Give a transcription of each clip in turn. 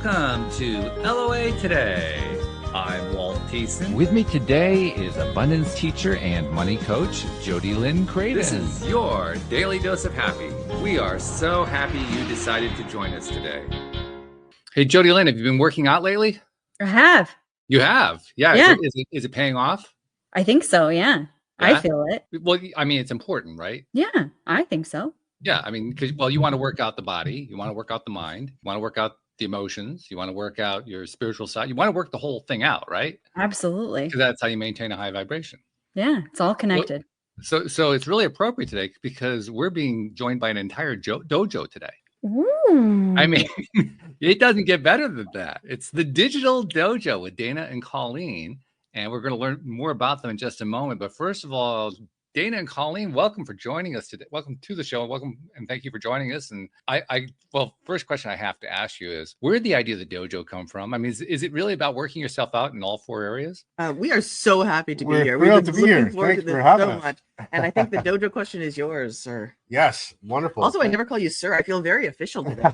Welcome to LOA Today. I'm Walt Thiessen. With me today is abundance teacher and money coach, Jody Lynn Craven. This is your daily dose of happy. We are so happy you decided to join us today. Hey, Jody Lynn, have you been working out lately? I have. You have? Yeah. Is it paying off? I think so, yeah. I feel it. Well, I mean, it's important, right? Yeah, I think so. Yeah, I mean, well, you want to work out the body, you want to work out the mind, you want to work out the emotions, you want to work out your spiritual side, you want to work the whole thing out, right? Absolutely. Because that's how you maintain a high vibration. Yeah, it's all connected. So it's really appropriate today because we're being joined by an entire dojo today. Ooh. I mean, it doesn't get better than that. It's the Digital Dojo with Dana and Colleen, and we're going to learn more about them in just a moment. But first of all, Dana and Colleen, welcome for joining us today. Welcome to the show. Welcome and thank you for joining us. And well, first question I have to ask you is, where did the idea of the dojo come from? I mean, is it really about working yourself out in all four areas? We are so happy to be here. We're thrilled to be here. Thanks for having us. Much. And I think the dojo question is yours, sir. Yes, wonderful. Also, I never call you sir. I feel very official today.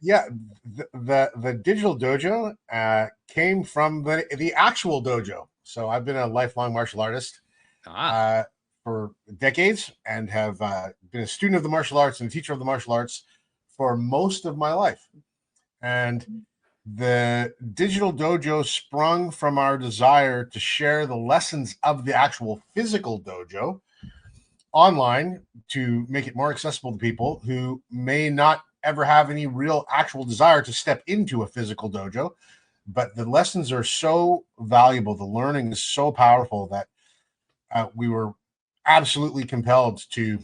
Yeah, the Digital Dojo came from the actual dojo. So I've been a lifelong martial artist for decades and have been a student of the martial arts and a teacher of the martial arts for most of my life. And the Digital Dojo sprung from our desire to share the lessons of the actual physical dojo online to make it more accessible to people who may not ever have any real actual desire to step into a physical dojo. But the lessons are so valuable. The learning is so powerful that we were absolutely compelled to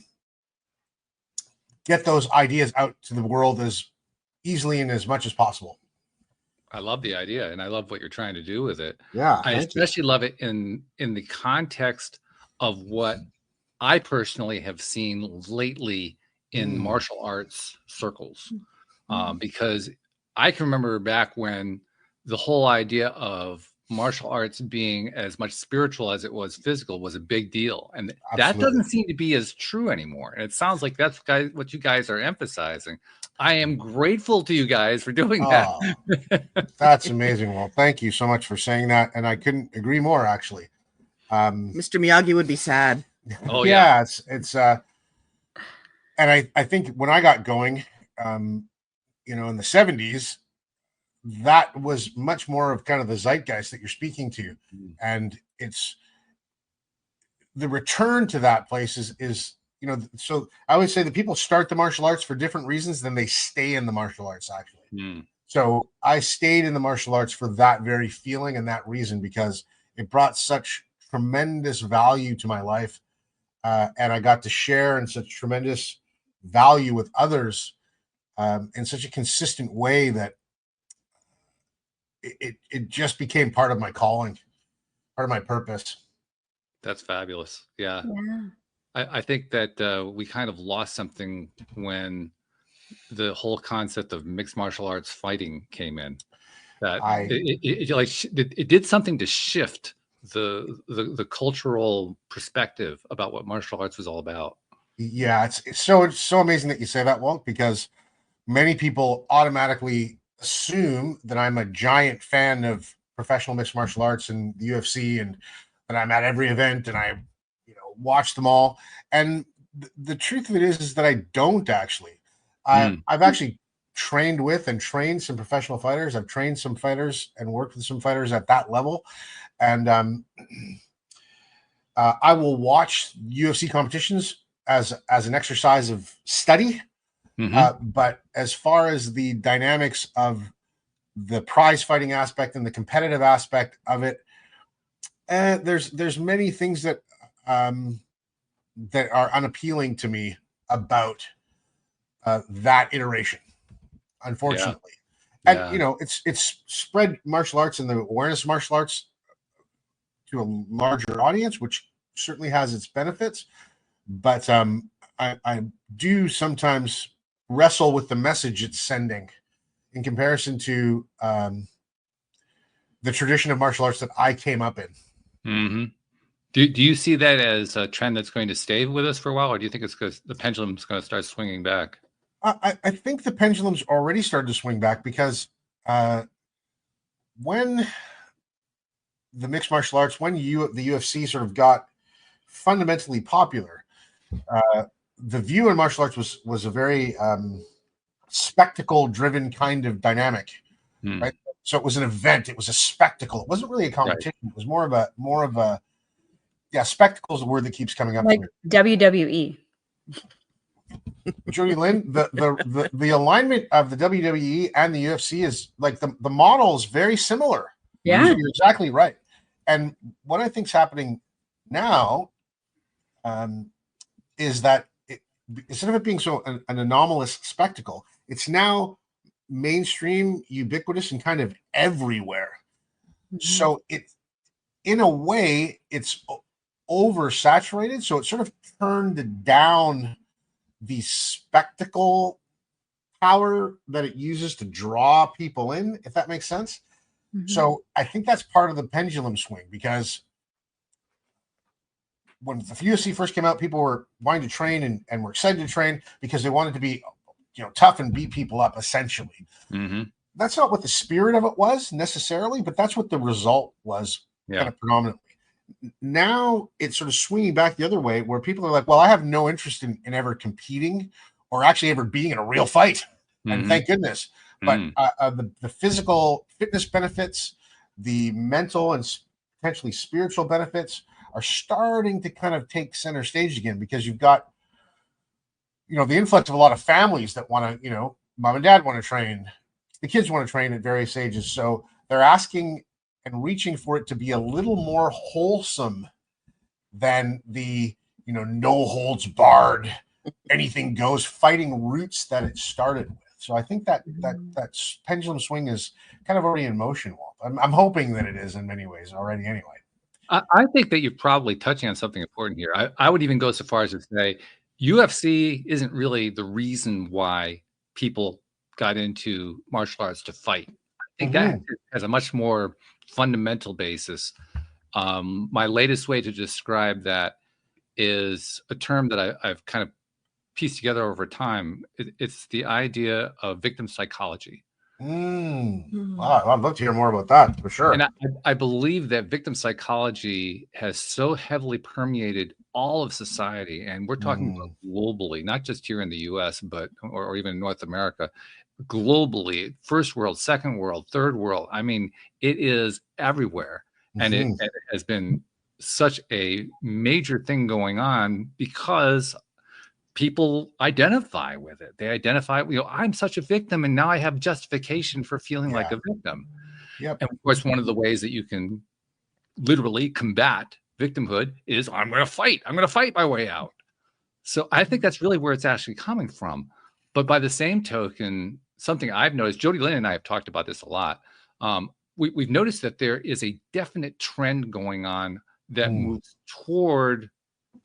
get those ideas out to the world as easily and as much as possible. I love the idea, and I love what you're trying to do with it. Yeah, I especially love it in the context of what I personally have seen lately in martial arts circles, because I can remember back when the whole idea of martial arts being as much spiritual as it was physical was a big deal. And that doesn't seem to be as true anymore. And it sounds like that's what you guys are emphasizing. I am grateful to you guys for doing that. That's amazing. Well, thank you so much for saying that. And I couldn't agree more, actually. Mr. Miyagi would be sad. Oh, yeah. It's and I think when I got going, in the 70s, that was much more of kind of the zeitgeist that you're speaking to. And it's the return to that place is, so I always say that people start the martial arts for different reasons than they stay in the martial arts, actually. So I stayed in the martial arts for that very feeling and that reason, because it brought such tremendous value to my life. And I got to share in such tremendous value with others in such a consistent way that it just became part of my calling, part of my purpose. That's fabulous. Yeah. I think that we kind of lost something when the whole concept of mixed martial arts fighting came in. That it did something to shift the cultural perspective about what martial arts was all about. Yeah, it's so amazing that you say that, Walt, because many people automatically assume that I'm a giant fan of professional mixed martial arts and the UFC, and that I'm at every event and I watch them all. And the truth of it is that I don't actually. I've actually trained with and trained some professional fighters. I've trained some fighters and worked with some fighters at that level. And I will watch UFC competitions as an exercise of study. But as far as the dynamics of the prize fighting aspect and the competitive aspect of it, there's many things that that are unappealing to me about that iteration, unfortunately. And it's spread martial arts and the awareness of martial arts to a larger audience, which certainly has its benefits. But I do sometimes wrestle with the message it's sending in comparison to the tradition of martial arts that I came up in. Do you see that as a trend that's going to stay with us for a while, or do you think it's because the pendulum's going to start swinging back? I think the pendulum's already started to swing back because when the mixed martial arts, when the UFC sort of got fundamentally popular, the view in martial arts was a very spectacle-driven kind of dynamic, right? So it was an event, it was a spectacle. It wasn't really a competition. Right. It was more of a spectacle is the word that keeps coming up. Like WWE. Jody Lynn, the alignment of the WWE and the UFC is like the model is very similar. Yeah, so you're exactly right. And what I think is happening now is that instead of it being so an anomalous spectacle, it's now mainstream, ubiquitous, and kind of everywhere. Mm-hmm. So in a way, it's oversaturated. So it sort of turned down the spectacle power that it uses to draw people in, if that makes sense. Mm-hmm. So I think that's part of the pendulum swing, because when the UFC first came out, people were wanting to train and were excited to train because they wanted to be, tough and beat people up, essentially. Mm-hmm. That's not what the spirit of it was necessarily, but that's what the result was kind of predominantly. Now it's sort of swinging back the other way, where people are like, well, I have no interest in ever competing or actually ever being in a real fight. Mm-hmm. And thank goodness. But the physical fitness benefits, the mental and potentially spiritual benefits are starting to kind of take center stage again, because you've got, the influx of a lot of families that want to, mom and dad want to train, the kids want to train at various ages. So they're asking and reaching for it to be a little more wholesome than the, no holds barred, anything goes fighting roots that it started with. So I think that pendulum swing is kind of already in motion, Walt. I'm hoping that it is in many ways already anyway. I think that you're probably touching on something important here. I would even go so far as to say UFC isn't really the reason why people got into martial arts to fight. I think that has a much more fundamental basis. My latest way to describe that is a term that I've kind of pieced together over time. It's the idea of victim psychology. Wow, I'd love to hear more about that, for sure. And I believe that victim psychology has so heavily permeated all of society, and we're talking about globally, not just here in the US, but or even North America, globally, first world, second world, third world. I mean, it is everywhere. And it has been such a major thing going on because people identify with it. They identify, I'm such a victim, and now I have justification for feeling like a victim. Yep. And of course, one of the ways that you can literally combat victimhood is I'm going to fight. I'm going to fight my way out. So I think that's really where it's actually coming from. But by the same token, something I've noticed, Jody Lynn and I have talked about this a lot. We've noticed that there is a definite trend going on that moves toward,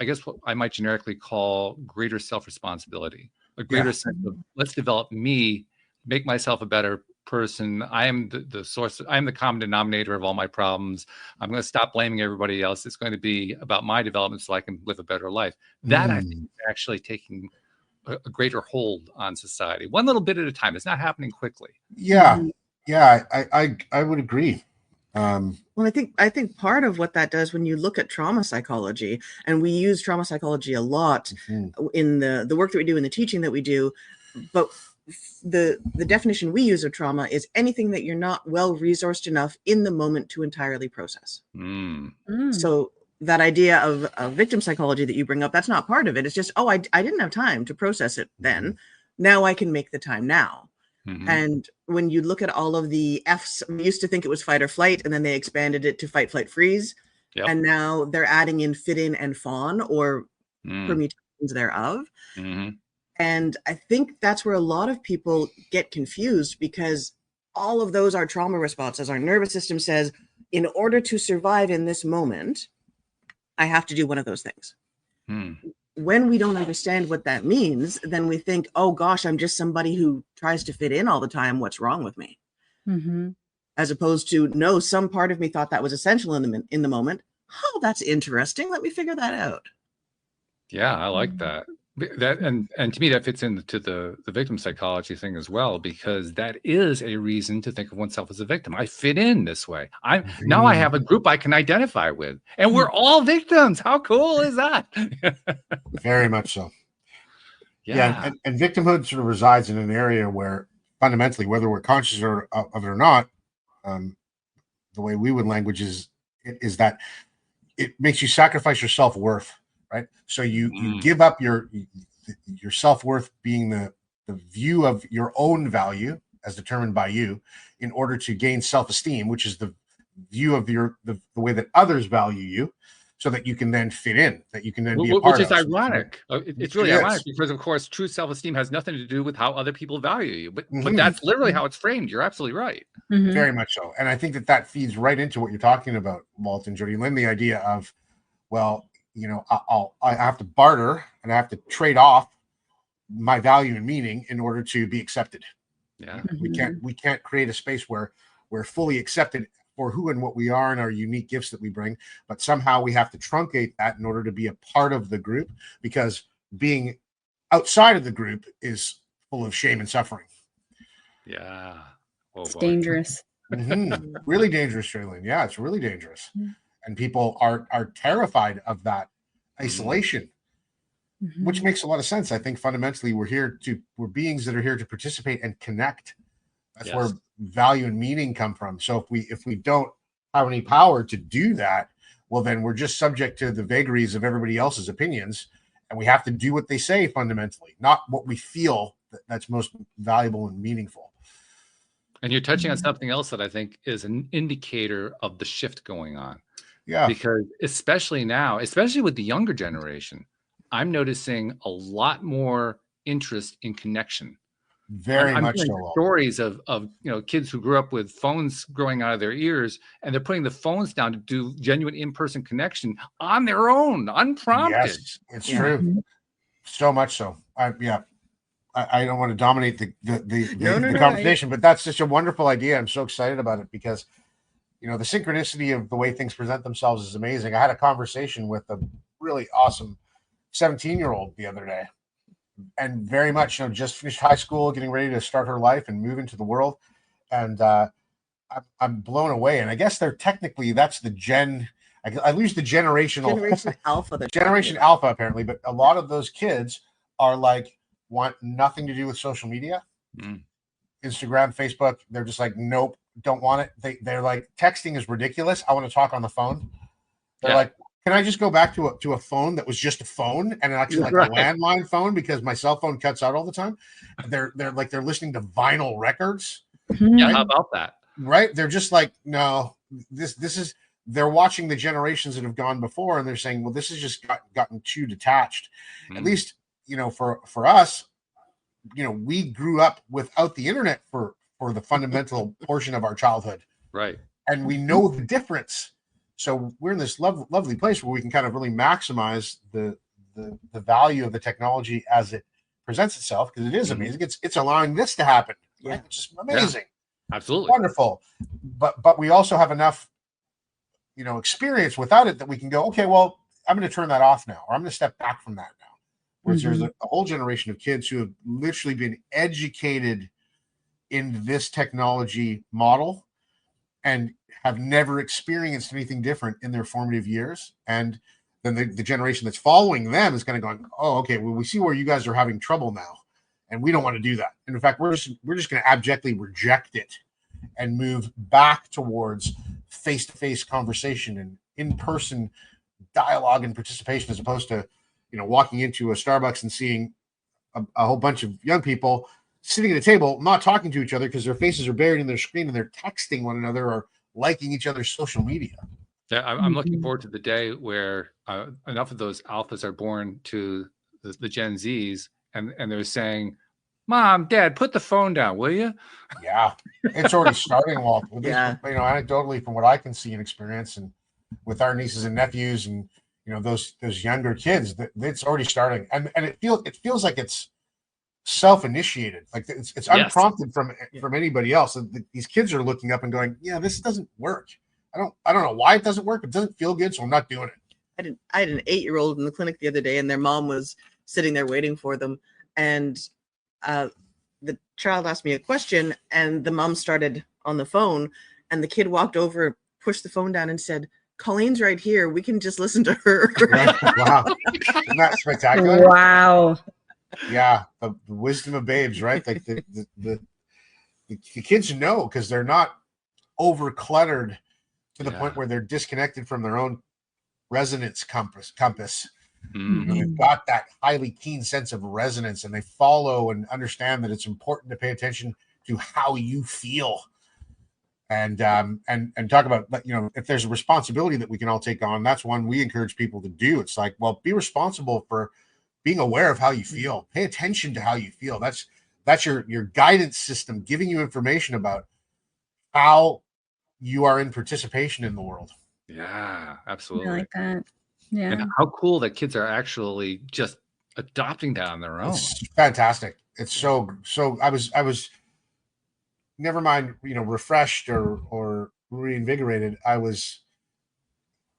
I guess, what I might generically call greater self-responsibility, a greater sense of let's develop me, make myself a better person. I am the source. I am the common denominator of all my problems. I'm going to stop blaming everybody else. It's going to be about my development so I can live a better life. That I think is actually taking a greater hold on society, one little bit at a time. It's not happening quickly. Yeah, I would agree. Well, I think part of what that does, when you look at trauma psychology, and we use trauma psychology a lot in the work that we do, in the teaching that we do, but the definition we use of trauma is anything that you're not well resourced enough in the moment to entirely process. So that idea of victim psychology that you bring up, that's not part of it. It's just, I didn't have time to process it then. Now I can make the time now. And when you look at all of the F's, we used to think it was fight or flight, and then they expanded it to fight, flight, freeze. Yep. And now they're adding in fit in and fawn, or permutations thereof. And I think that's where a lot of people get confused, because all of those are trauma responses. Our nervous system says, in order to survive in this moment, I have to do one of those things. When we don't understand what that means, then we think, oh gosh, I'm just somebody who tries to fit in all the time. What's wrong with me? As opposed to, no, some part of me thought that was essential in the moment. Oh, that's interesting. Let me figure that out. Yeah, I like that. That and to me that fits into the victim psychology thing as well, because that is a reason to think of oneself as a victim. I fit in this way. Now I have a group I can identify with, and we're all victims. How cool is that? Very much so. Yeah. And victimhood sort of resides in an area where fundamentally, whether we're conscious of it or not, the way we would language is that it makes you sacrifice your self-worth, right? So you give up your self-worth being the view of your own value as determined by you in order to gain self-esteem, which is the view of the way that others value you, so that you can then fit in, that you can then be a part of. Which is ironic. It's really ironic because, of course, true self-esteem has nothing to do with how other people value you. But that's literally how it's framed. You're absolutely right. Very much so. And I think that feeds right into what you're talking about, Walt and Jody Lynn, the idea of, well, I have to barter and I have to trade off my value and meaning in order to be accepted. Yeah. We can't create a space where we're fully accepted for who and what we are and our unique gifts that we bring, but somehow we have to truncate that in order to be a part of the group, because being outside of the group is full of shame and suffering. Yeah. It's dangerous. Really dangerous, Shailene. Yeah, it's really dangerous. And people are terrified of that isolation, which makes a lot of sense. I think fundamentally we're beings that are here to participate and connect. That's where value and meaning come from. So if we don't have any power to do that, well, then we're just subject to the vagaries of everybody else's opinions, and we have to do what they say fundamentally, not what we feel that's most valuable and meaningful. And you're touching on something else that I think is an indicator of the shift going on. Yeah. Because especially now, especially with the younger generation, I'm noticing a lot more interest in connection. Very much so. Stories of kids who grew up with phones growing out of their ears, and they're putting the phones down to do genuine in-person connection on their own, unprompted. Yes, it's true. So much so. I don't want to dominate the conversation, but that's such a wonderful idea. I'm so excited about it because, the synchronicity of the way things present themselves is amazing. I had a conversation with a really awesome 17-year-old the other day, and very much, just finished high school, getting ready to start her life and move into the world. And I'm blown away. And I guess that's the gen. I lose the generation alpha. Generation alpha, apparently. But a lot of those kids are want nothing to do with social media, Instagram, Facebook. They're just nope, don't want it. They're like, texting is ridiculous. I want to talk on the phone. They're like, can I just go back to a phone that was just a phone and actually a landline phone, because my cell phone cuts out all the time? They're listening to vinyl records. Yeah, how about that? Right? They're just like, no, this is. They're watching the generations that have gone before, and they're saying, well, this has just gotten too detached. At least, for us, we grew up without the internet for the fundamental portion of our childhood. Right. And we know the difference. So we're in this lovely place where we can kind of really maximize the value of the technology as it presents itself, because it is amazing. It's allowing this to happen. Right? Which is amazing. Yeah, absolutely. Wonderful. But we also have enough, experience without it that we can go, okay, well, I'm going to turn that off now, or I'm going to step back from that now. Whereas there's a whole generation of kids who have literally been educated in this technology model and have never experienced anything different in their formative years. And then the generation that's following them is kind of going, oh, okay, well, we see where you guys are having trouble now, and we don't want to do that. And in fact, we're just going to abjectly reject it and move back towards face-to-face conversation and in-person dialogue and participation, as opposed to, walking into a Starbucks and seeing a whole bunch of young people sitting at a table, not talking to each other because their faces are buried in their screen and they're texting one another or liking each other's social media. Yeah, I'm looking forward to the day where enough of those alphas are born to the Gen Zs, and they're saying, Mom, Dad, put the phone down, will you? Yeah, it's already starting, Walt. Yeah. Anecdotally, from what I can see and experience, and with our nieces and nephews, and those younger kids, it's already starting, and it feels like it's self-initiated, like it's unprompted from anybody else. And these kids are looking up and going, yeah, this doesn't work. I don't know why it doesn't work. It doesn't feel good, so I'm not doing it. I had an 8-year-old in the clinic the other day, and their mom was sitting there waiting for them. And the child asked me a question, and the mom started on the phone, and the kid walked over, pushed the phone down and said, "Colleen's right here. We can just listen to her." Wow. Isn't that spectacular? Wow. Yeah. The wisdom of babes, right? Like the kids know, because they're not over cluttered to the point where they're disconnected from their own resonance compass. You know, they've got that highly keen sense of resonance, and they follow and understand that it's important to pay attention to how you feel. And talk about, you know, if there's a responsibility that we can all take on, that's one we encourage people to do. It's like, well, be responsible for being aware of how you feel. Pay attention to how you feel. That's your guidance system, giving you information about how you are in participation in the world. Yeah, absolutely. I like that. Yeah. And how cool that kids are actually just adopting that on their own. It's fantastic. It's so I was never mind, you know, refreshed or reinvigorated. I was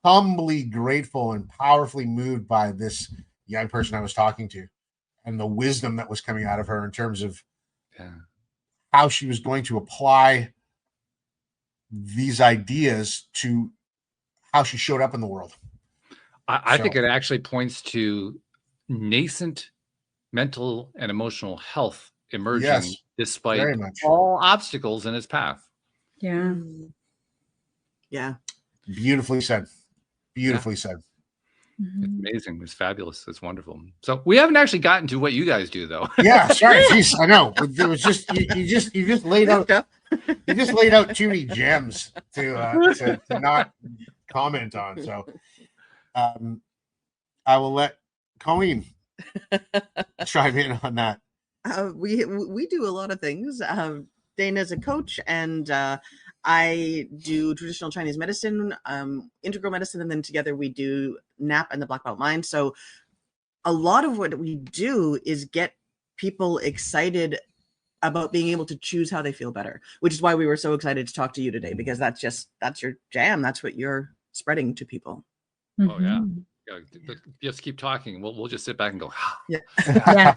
humbly grateful and powerfully moved by this young person I was talking to, and the wisdom that was coming out of her in terms of how she was going to apply these ideas to how she showed up in the world. I think it actually points to nascent mental and emotional health emerging despite all obstacles in its path. Yeah. Yeah. Beautifully said. Beautifully said. It's amazing. It's fabulous. It's wonderful. So we haven't actually gotten to what you guys do, though. Yeah, sorry. Jeez, I know. It was just you just laid out too many gems to not comment on. So I will let Colleen chime in on that. We do a lot of things. Dana's a coach, and I do traditional Chinese medicine, integral medicine, and then together we do NAP and the Black Belt Mind. So a lot of what we do is get people excited about being able to choose how they feel better, which is why we were so excited to talk to you today, because that's your jam. That's what you're spreading to people. Oh yeah. Just keep talking. We'll just sit back and go. Yeah.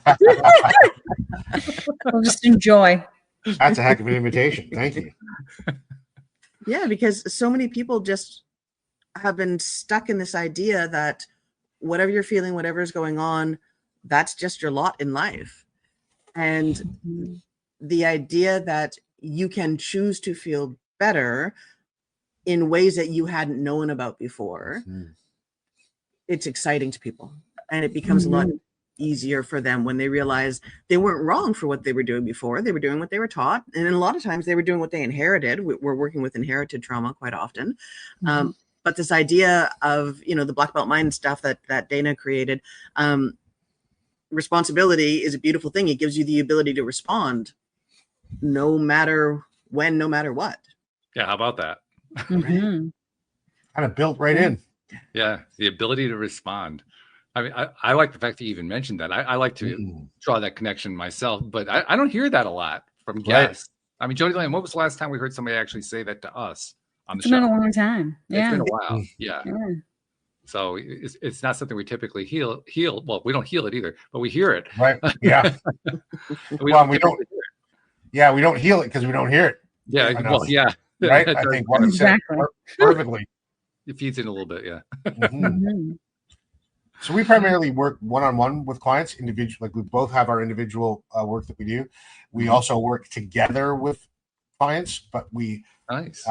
We'll just enjoy. That's a heck of an invitation. Thank you. Yeah, because so many people just have been stuck in this idea that whatever you're feeling, whatever is going on, that's just your lot in life. And the idea that you can choose to feel better in ways that you hadn't known about before, it's exciting to people. And it becomes a lot easier for them when they realize they weren't wrong for what they were doing before. They were doing what they were taught. And a lot of times they were doing what they inherited. We're working with inherited trauma quite often. But this idea of, you know, the Black Belt Mind stuff that Dana created, responsibility is a beautiful thing. It gives you the ability to respond no matter when, no matter what. Yeah, how about that? Kind of built right in. Yeah, the ability to respond. I mean, I like the fact that you even mentioned that. I like to draw that connection myself, but I don't hear that a lot from guests. I mean, Jody Lane, when was the last time we heard somebody actually say that to us on the show? It's been a long time. It's been a while. Yeah. So it's not something we typically heal. Well, we don't heal it either, but we hear it. Right. Yeah. we don't. Yeah, we don't heal it because we don't hear it. Yeah. Well, yeah. Right. I think what exactly perfectly. It feeds in a little bit. Yeah. So we primarily work one-on-one with clients, individual. Like we both have our individual work that we do. We also work together with clients, but we as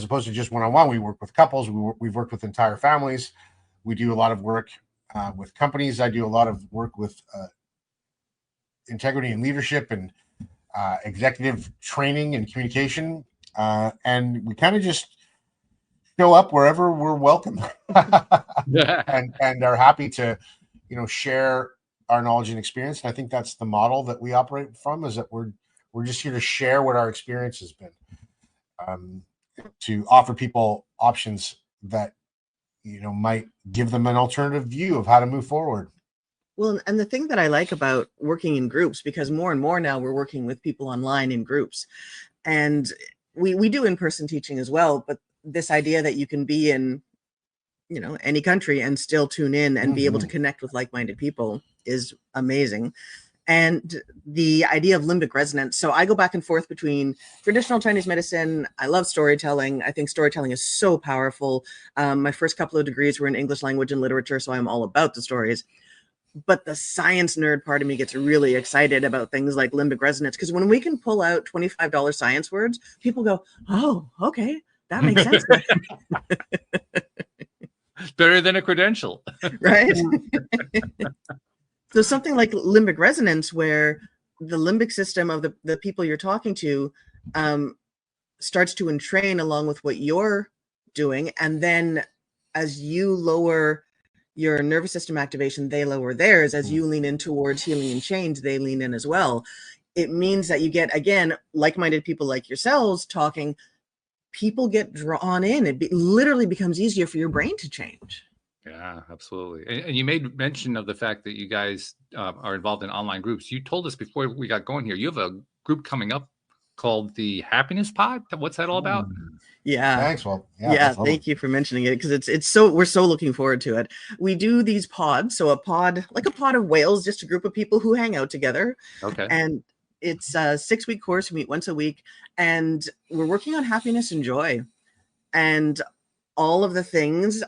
opposed to just one-on-one, we work with couples. We've worked with entire families. We do a lot of work with companies. I do a lot of work with integrity and leadership and executive training and communication. And we kind of just show up wherever we're welcome and are happy to, you know, share our knowledge and experience. And I think that's the model that we operate from, is that we're just here to share what our experience has been, to offer people options that, you know, might give them an alternative view of how to move forward. Well, and the thing that I like about working in groups, because more and more now we're working with people online in groups, and we do in-person teaching as well, but this idea that you can be in, any country and still tune in and be able to connect with like-minded people is amazing. And the idea of limbic resonance. So I go back and forth between traditional Chinese medicine. I love storytelling. I think storytelling is so powerful. My first couple of degrees were in English language and literature, so I'm all about the stories. But the science nerd part of me gets really excited about things like limbic resonance, because when we can pull out $25 science words, people go, oh, okay, that makes sense. Better than a credential. Right? So something like limbic resonance, where the limbic system of the people you're talking to starts to entrain along with what you're doing. And then as you lower your nervous system activation, they lower theirs. As you lean in towards healing and change, they lean in as well. It means that you get, again, like-minded people like yourselves talking. People get drawn in. It literally becomes easier for your brain to change. Yeah, absolutely. And you made mention of the fact that you guys are involved in online groups. You told us before we got going here, you have a group coming up called the Happiness Pod. What's that all about? Yeah. Thanks, Well. Yeah, thank you for mentioning it, because we're so looking forward to it. We do these pods. So a pod, like a pod of whales, just a group of people who hang out together. Okay. And it's a 6-week course. We meet once a week, and we're working on happiness and joy and all of the things.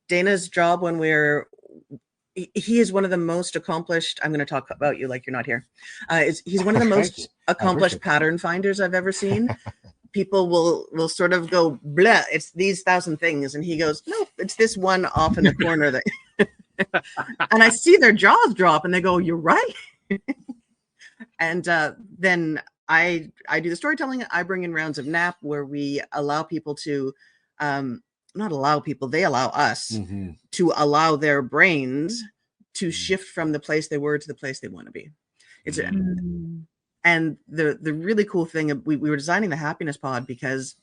Dana's job when he is one of the most accomplished. I'm going to talk about you like you're not here. He's one of the most accomplished pattern finders I've ever seen. People will sort of go, blah, it's these 1,000 things. And he goes, nope, it's this one off in the corner. That and I see their jaws drop and they go, you're right. And then I do the storytelling. I bring in rounds of nap where we allow people to, not allow people, they allow us to allow their brains to shift from the place they were to the place they want to be. It's and the really cool thing, we were designing the Happiness Pod because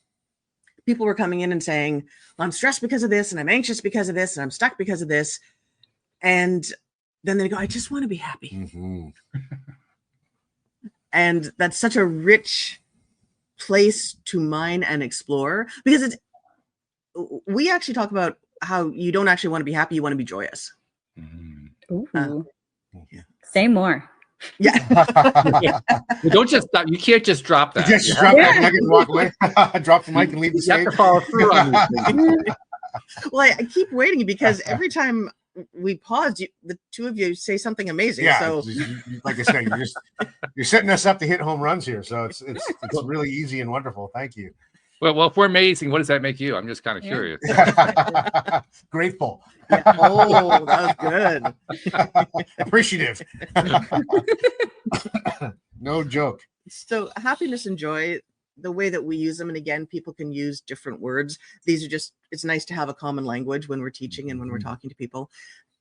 people were coming in and saying, well, I'm stressed because of this, and I'm anxious because of this, and I'm stuck because of this. And then they go, I just want to be happy. And that's such a rich place to mine and explore, because we actually talk about how you don't actually want to be happy, you want to be joyous. Ooh. Say more. Yeah. Well, don't just stop. You can't just drop that. Just drop that mic and walk away. Drop the mic and leave the stage. You have to follow through on this. Well, I keep waiting because every time we pause, the two of you say something amazing. Yeah, so like I said, you're setting us up to hit home runs here. So it's really easy and wonderful. Thank you. Well, if we're amazing, what does that make you? I'm just kind of curious. Grateful. Yeah. Oh, that was good. Appreciative. No joke. So happiness and joy, the way that we use them, and again, people can use different words. These are just, it's nice to have a common language when we're teaching and when we're talking to people.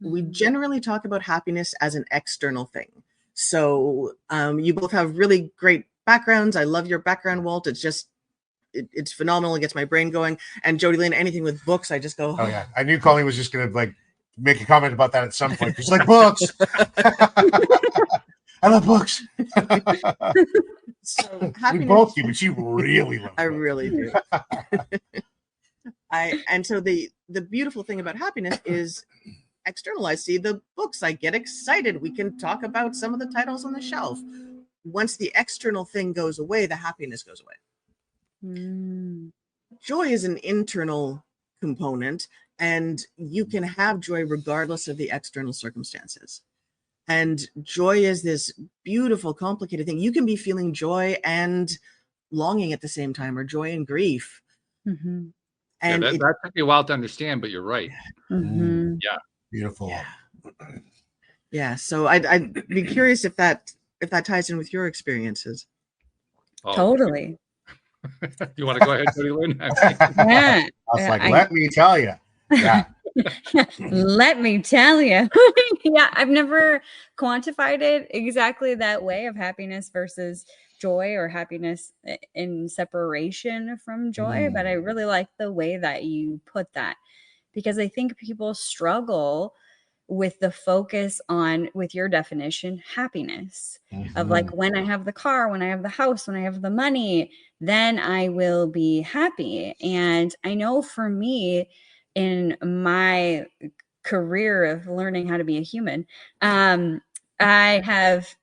We generally talk about happiness as an external thing. So you both have really great backgrounds. I love your background, Walt. It's just, it's phenomenal. It gets my brain going. And Jody Lynn, anything with books, I just go, oh yeah. I knew Colleen was just going to make a comment about that at some point. She's like, books. I love books. So we both do, but she really loves I books. really do. And so the beautiful thing about happiness is external. I see the books, I get excited. We can talk about some of the titles on the shelf. Once the external thing goes away, the happiness goes away. Joy is an internal component, and you can have joy regardless of the external circumstances. And joy is this beautiful, complicated thing. You can be feeling joy and longing at the same time, or joy and grief. And that took me a while to understand, but you're right. Yeah. Beautiful. Yeah. So I'd be curious if that ties in with your experiences. Oh, Totally. You want to go ahead, Jody Lynn? Yeah. I was like, let me tell you. Yeah. Let me tell you. Yeah, I've never quantified it exactly that way, of happiness versus joy, or happiness in separation from joy. But I really like the way that you put that, because I think people struggle with the focus on, with your definition, happiness of like, when I have the car, when I have the house, when I have the money, then I will be happy. And I know for me, in my career of learning how to be a human, I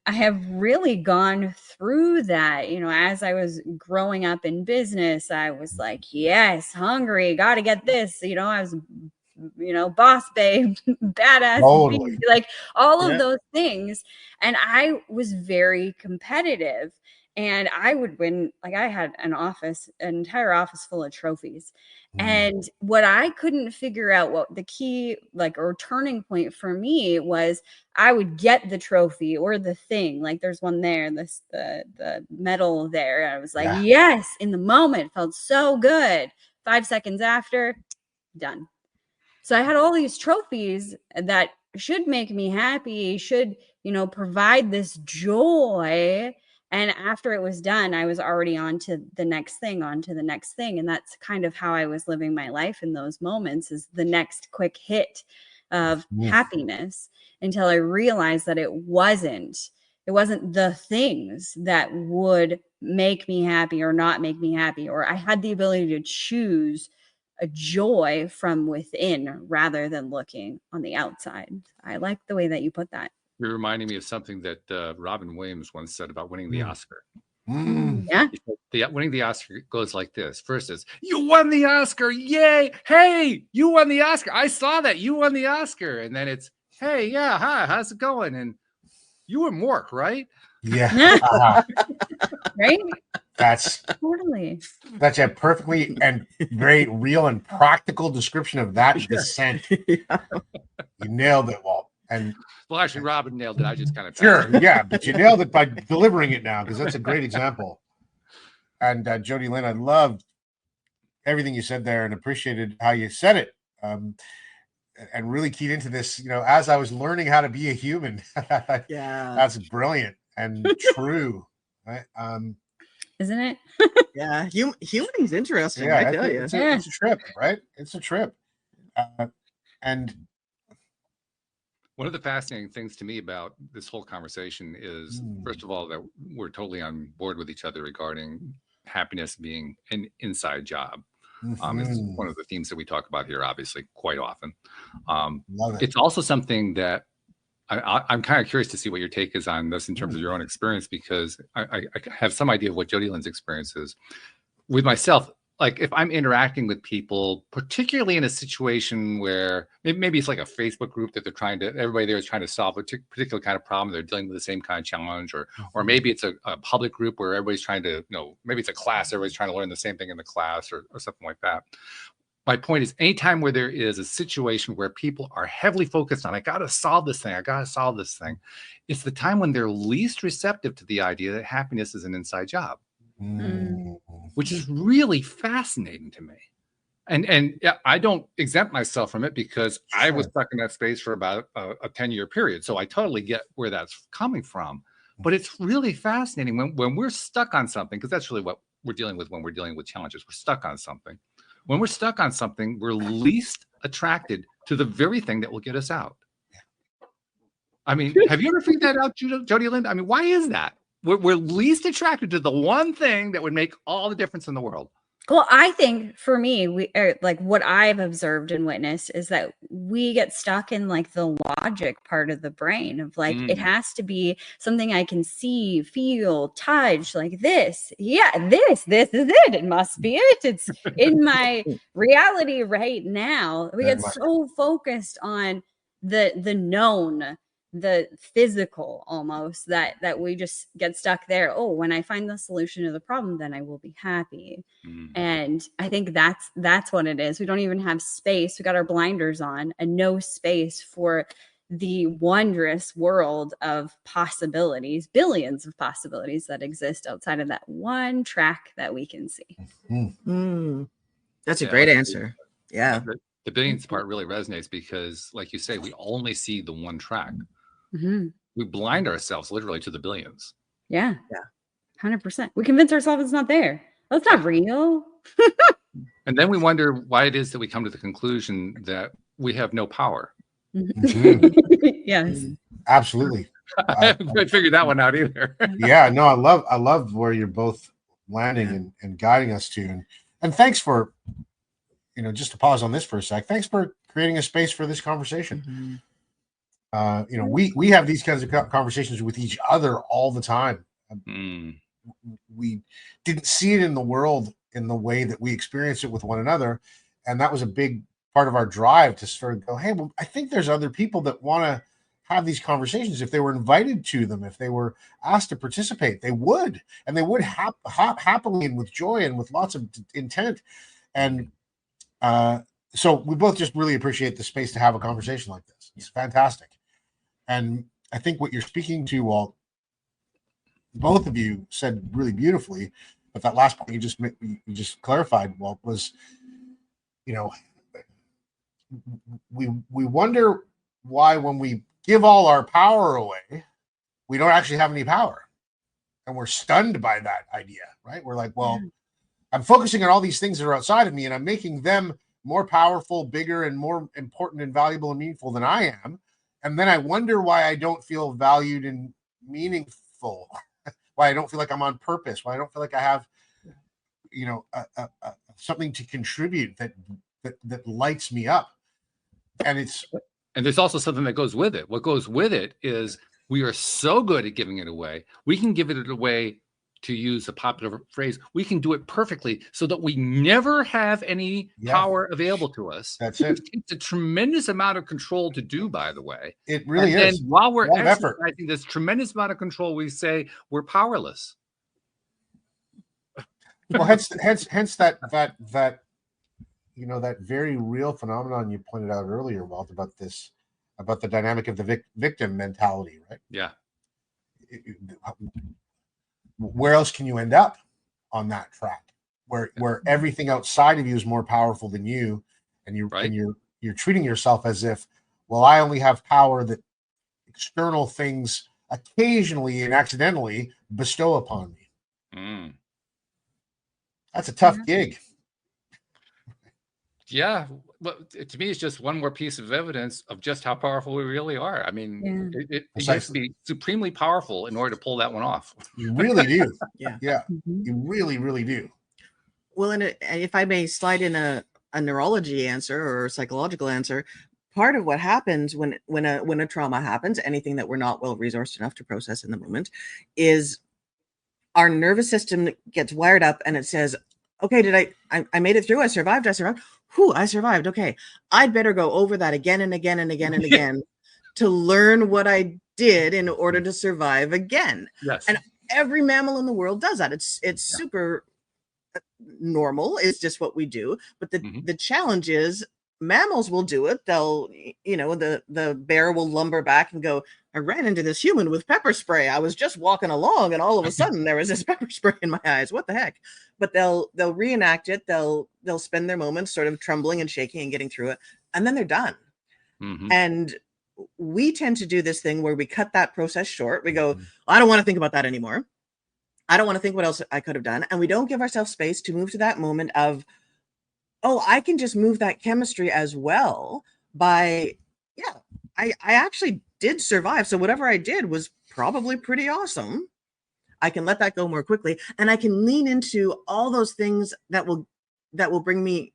have really gone through that. You know, as I was growing up in business, I was like, yes, hungry, got to get this. You know, I was, you know, boss babe, badass, Totally. like all of Yeah. those things. And I was very competitive. And I would win, like I had an entire office full of trophies. And what I couldn't figure out, what the key, like, or turning point for me was, I would get the trophy or the thing. Like there's one there, the medal there. And I was like, Yeah. yes, in the moment, felt so good. 5 seconds after, done. So I had all these trophies that should make me happy, should, you know, provide this joy. And after it was done, I was already on to the next thing, on to the next thing. And that's kind of how I was living my life in those moments, is the next quick hit of happiness, until I realized that it wasn't the things that would make me happy or not make me happy, or I had the ability to choose a joy from within rather than looking on the outside. I like the way that you put that. You're reminding me of something that Robin Williams once said about winning the Oscar. Yeah. Winning the Oscar goes like this. First is, you won the Oscar. Yay. Hey, you won the Oscar. I saw that. You won the Oscar. And then it's, hey, yeah, hi, how's it going? And you were Mork, right? Yeah. Right? That's totally. That's a perfectly and very real and practical description of that descent. Yeah. You nailed it, Walt. And well, actually, Robin nailed it. I just kind of sure, yeah, but you nailed it by delivering it now, because that's a great example. And Jody Lynn, I loved everything you said there and appreciated how you said it, and really keyed into this. You know, as I was learning how to be a human. Yeah, that's brilliant and true, right? Isn't it? Yeah, humanity's interesting. Yeah, I tell you, it's a trip, right? It's a trip, and one of the fascinating things to me about this whole conversation is, first of all, that we're totally on board with each other regarding happiness being an inside job. It's one of the themes that we talk about here, obviously, quite often. Love it. It's also something that I'm kind of curious to see what your take is on this in terms of your own experience, because I have some idea of what Jody Lynn's experience is. With myself, like if I'm interacting with people, particularly in a situation where maybe it's like a Facebook group that everybody there is trying to solve a particular kind of problem, they're dealing with the same kind of challenge, or maybe it's a public group where everybody's trying to, maybe it's a class, everybody's trying to learn the same thing in the class, or something like that. My point is, anytime where there is a situation where people are heavily focused on, I got to solve this thing, it's the time when they're least receptive to the idea that happiness is an inside job. Which is really fascinating to me. And yeah, I don't exempt myself from it, because I was stuck in that space for about a 10-year period. So I totally get where that's coming from. But it's really fascinating when we're stuck on something, because that's really what we're dealing with when we're dealing with challenges. We're stuck on something. When we're stuck on something, we're least attracted to the very thing that will get us out. I mean, have you ever figured that out, Jody Lynn? I mean, why is that? We're least attracted to the one thing that would make all the difference in the world. Well, I think for me, like what I've observed and witnessed is that we get stuck in like the logic part of the brain of like, it has to be something I can see, feel, touch, like this. Yeah, this is it. It must be it. It's in my reality right now. We get so focused on the known, the physical, almost, that we just get stuck there. Oh, when I find the solution to the problem, then I will be happy. And I think that's what it is. We don't even have space. We got our blinders on and no space for the wondrous world of possibilities, billions of possibilities that exist outside of that one track that we can see. That's a great answer. Yeah. The billions part really resonates, because like you say, we only see the one track. We blind ourselves literally to the billions. Yeah. 100%. We convince ourselves it's not there. That's not real. And then we wonder why it is that we come to the conclusion that we have no power. Yes. Absolutely. I haven't quite figured that one out either. Yeah, no, I love where you're both landing and guiding us to. And thanks for just to pause on this for a sec, thanks for creating a space for this conversation. We have these kinds of conversations with each other all the time. We didn't see it in the world in the way that we experience it with one another. And that was a big part of our drive to sort of go, hey, well, I think there's other people that want to have these conversations. If they were invited to them, if they were asked to participate, they would, and they would happily and with joy and with lots of intent. And so we both just really appreciate the space to have a conversation like this. It's fantastic. And I think what you're speaking to, Walt, both of you said really beautifully, but that last point you just clarified, Walt, was, we wonder why when we give all our power away, we don't actually have any power. And we're stunned by that idea, right? We're like, well, I'm focusing on all these things that are outside of me, and I'm making them more powerful, bigger, and more important and valuable and meaningful than I am. And then I wonder why I don't feel valued and meaningful, why I don't feel like I'm on purpose, why I don't feel like I have, something to contribute that lights me up. And there's also something that goes with it. What goes with it is we are so good at giving it away. We can give it away, to use a popular phrase, we can do it perfectly so that we never have any power available to us. That's it. It's a tremendous amount of control to do, by the way. It really is. And while we're exercising this tremendous amount of control, we say we're powerless. Well, hence that that very real phenomenon you pointed out earlier, Walt, about the dynamic of the victim mentality, right? Yeah. Where else can you end up on that track, where everything outside of you is more powerful than you, and you're treating yourself as if, well, I only have power that external things occasionally and accidentally bestow upon me. That's a tough gig. Yeah, well, to me, it's just one more piece of evidence of just how powerful we really are. I mean, it has to be supremely powerful in order to pull that one off. You really do. Yeah. You really, really do. Well, and if I may slide in a neurology answer or a psychological answer, part of what happens when a trauma happens, anything that we're not well resourced enough to process in the moment, is our nervous system gets wired up and it says, okay, I made it through. I survived. Whew, I survived. Okay. I'd better go over that again and again and again and again to learn what I did in order to survive again. Yes. And every mammal in the world does that. It's super normal. It's just what we do. But the challenge is mammals will do it. They'll, the bear will lumber back and go, I ran into this human with pepper spray. I was just walking along and all of a sudden there was this pepper spray in my eyes. What the heck? But they'll reenact it. They'll spend their moments sort of trembling and shaking and getting through it. And then they're done. And we tend to do this thing where we cut that process short. We go, I don't want to think about that anymore. I don't want to think what else I could have done. And we don't give ourselves space to move to that moment of, oh, I can just move that chemistry as well by, I actually did survive. So whatever I did was probably pretty awesome. I can let that go more quickly. And I can lean into all those things that will bring me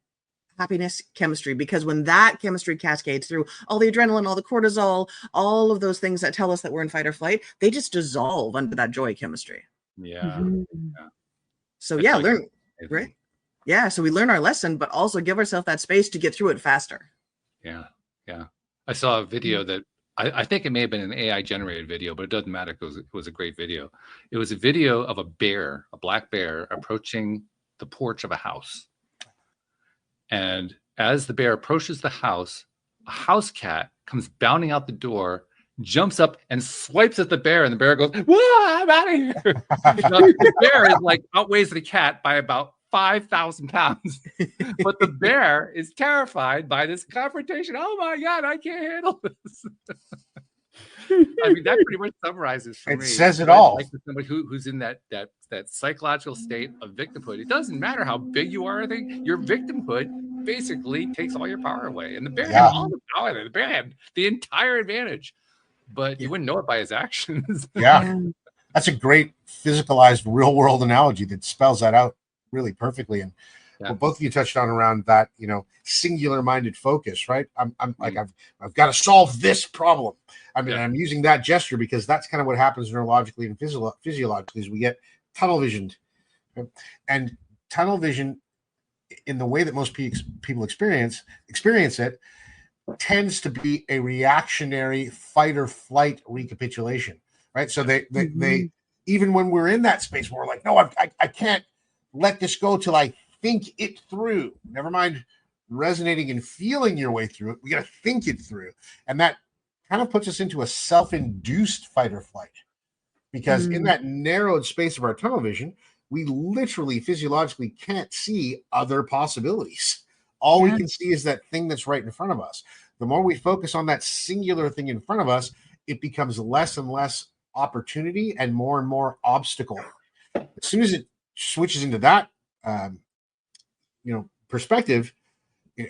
happiness chemistry, because when that chemistry cascades through, all the adrenaline, all the cortisol, all of those things that tell us that we're in fight or flight, they just dissolve under that joy chemistry. So learn, right? Yeah, so we learn our lesson, but also give ourselves that space to get through it faster. Yeah. I saw a video that I think it may have been an AI generated video, but it doesn't matter because it was a great video. It was a video of a black bear approaching the porch of a house. And as the bear approaches the house, a house cat comes bounding out the door, jumps up and swipes at the bear, and the bear goes, "Whoa, I'm out of here." The bear is like outweighs the cat by about 5,000 pounds, but the bear is terrified by this confrontation. Oh my God, I can't handle this. I mean, that pretty much summarizes for me. It says it all. Like somebody who's in that psychological state of victimhood. It doesn't matter how big you are. I think your victimhood basically takes all your power away. And the bear had all the power there. The bear had the entire advantage, but you wouldn't know it by his actions. That's a great physicalized real world analogy that spells that out really perfectly. And what both of you touched on around that, singular-minded focus, right? I'm like, I've got to solve this problem. I mean, I'm using that gesture because that's kind of what happens neurologically and physiologically is we get tunnel visioned. Okay? And tunnel vision, in the way that most people experience it, tends to be a reactionary fight or flight recapitulation, right? So they even when we're in that space, we're like, no, I can't let this go till I think it through. Never mind resonating and feeling your way through it. We got to think it through. And that kind of puts us into a self-induced fight or flight, because in that narrowed space of our tunnel vision, we literally physiologically can't see other possibilities. All we can see is that thing that's right in front of us. The more we focus on that singular thing in front of us, it becomes less and less opportunity and more obstacle. As soon as it switches into that, perspective,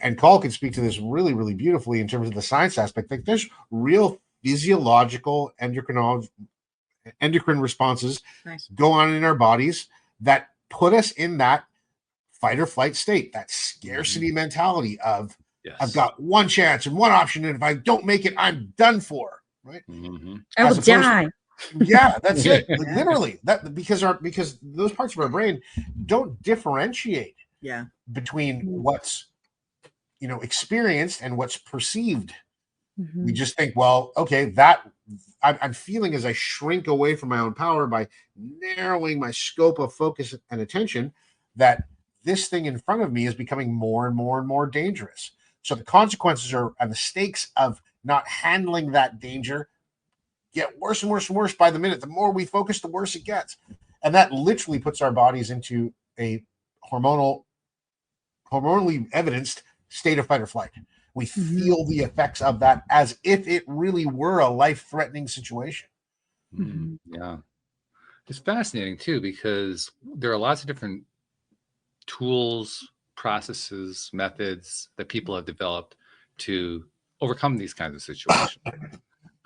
and Call can speak to this really, really beautifully in terms of the science aspect. Like, there's real physiological endocrine responses go on in our bodies that put us in that fight or flight state, that scarcity mentality of I've got one chance and one option, and if I don't make it, I'm done for. Right? I will die. Yeah, that's it. Like, literally, that because those parts of our brain don't differentiate between what's experienced and what's perceived. We just think, well, okay, that I'm feeling as I shrink away from my own power by narrowing my scope of focus and attention, that this thing in front of me is becoming more and more and more dangerous. So the consequences and the stakes of not handling that danger get worse and worse and worse by the minute. The more we focus, the worse it gets. And that literally puts our bodies into a hormonally evidenced state of fight or flight. We feel the effects of that as if it really were a life-threatening situation. Yeah. It's fascinating, too, because there are lots of different tools, processes, methods that people have developed to overcome these kinds of situations.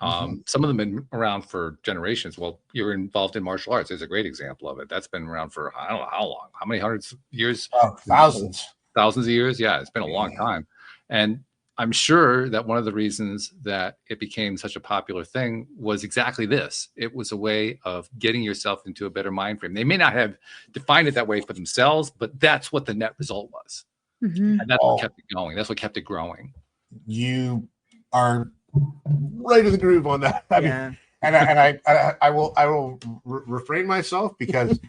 Some of them have been around for generations. Well, you're involved in martial arts. There's a great example of it. That's been around for, I don't know how long, how many hundreds of years? Thousands of years. Yeah, it's been a long time. And I'm sure that one of the reasons that it became such a popular thing was exactly this. It was a way of getting yourself into a better mind frame. They may not have defined it that way for themselves, but that's what the net result was. And that's what kept it going. That's what kept it growing. You are right in the groove on that. I mean, and I will refrain myself, because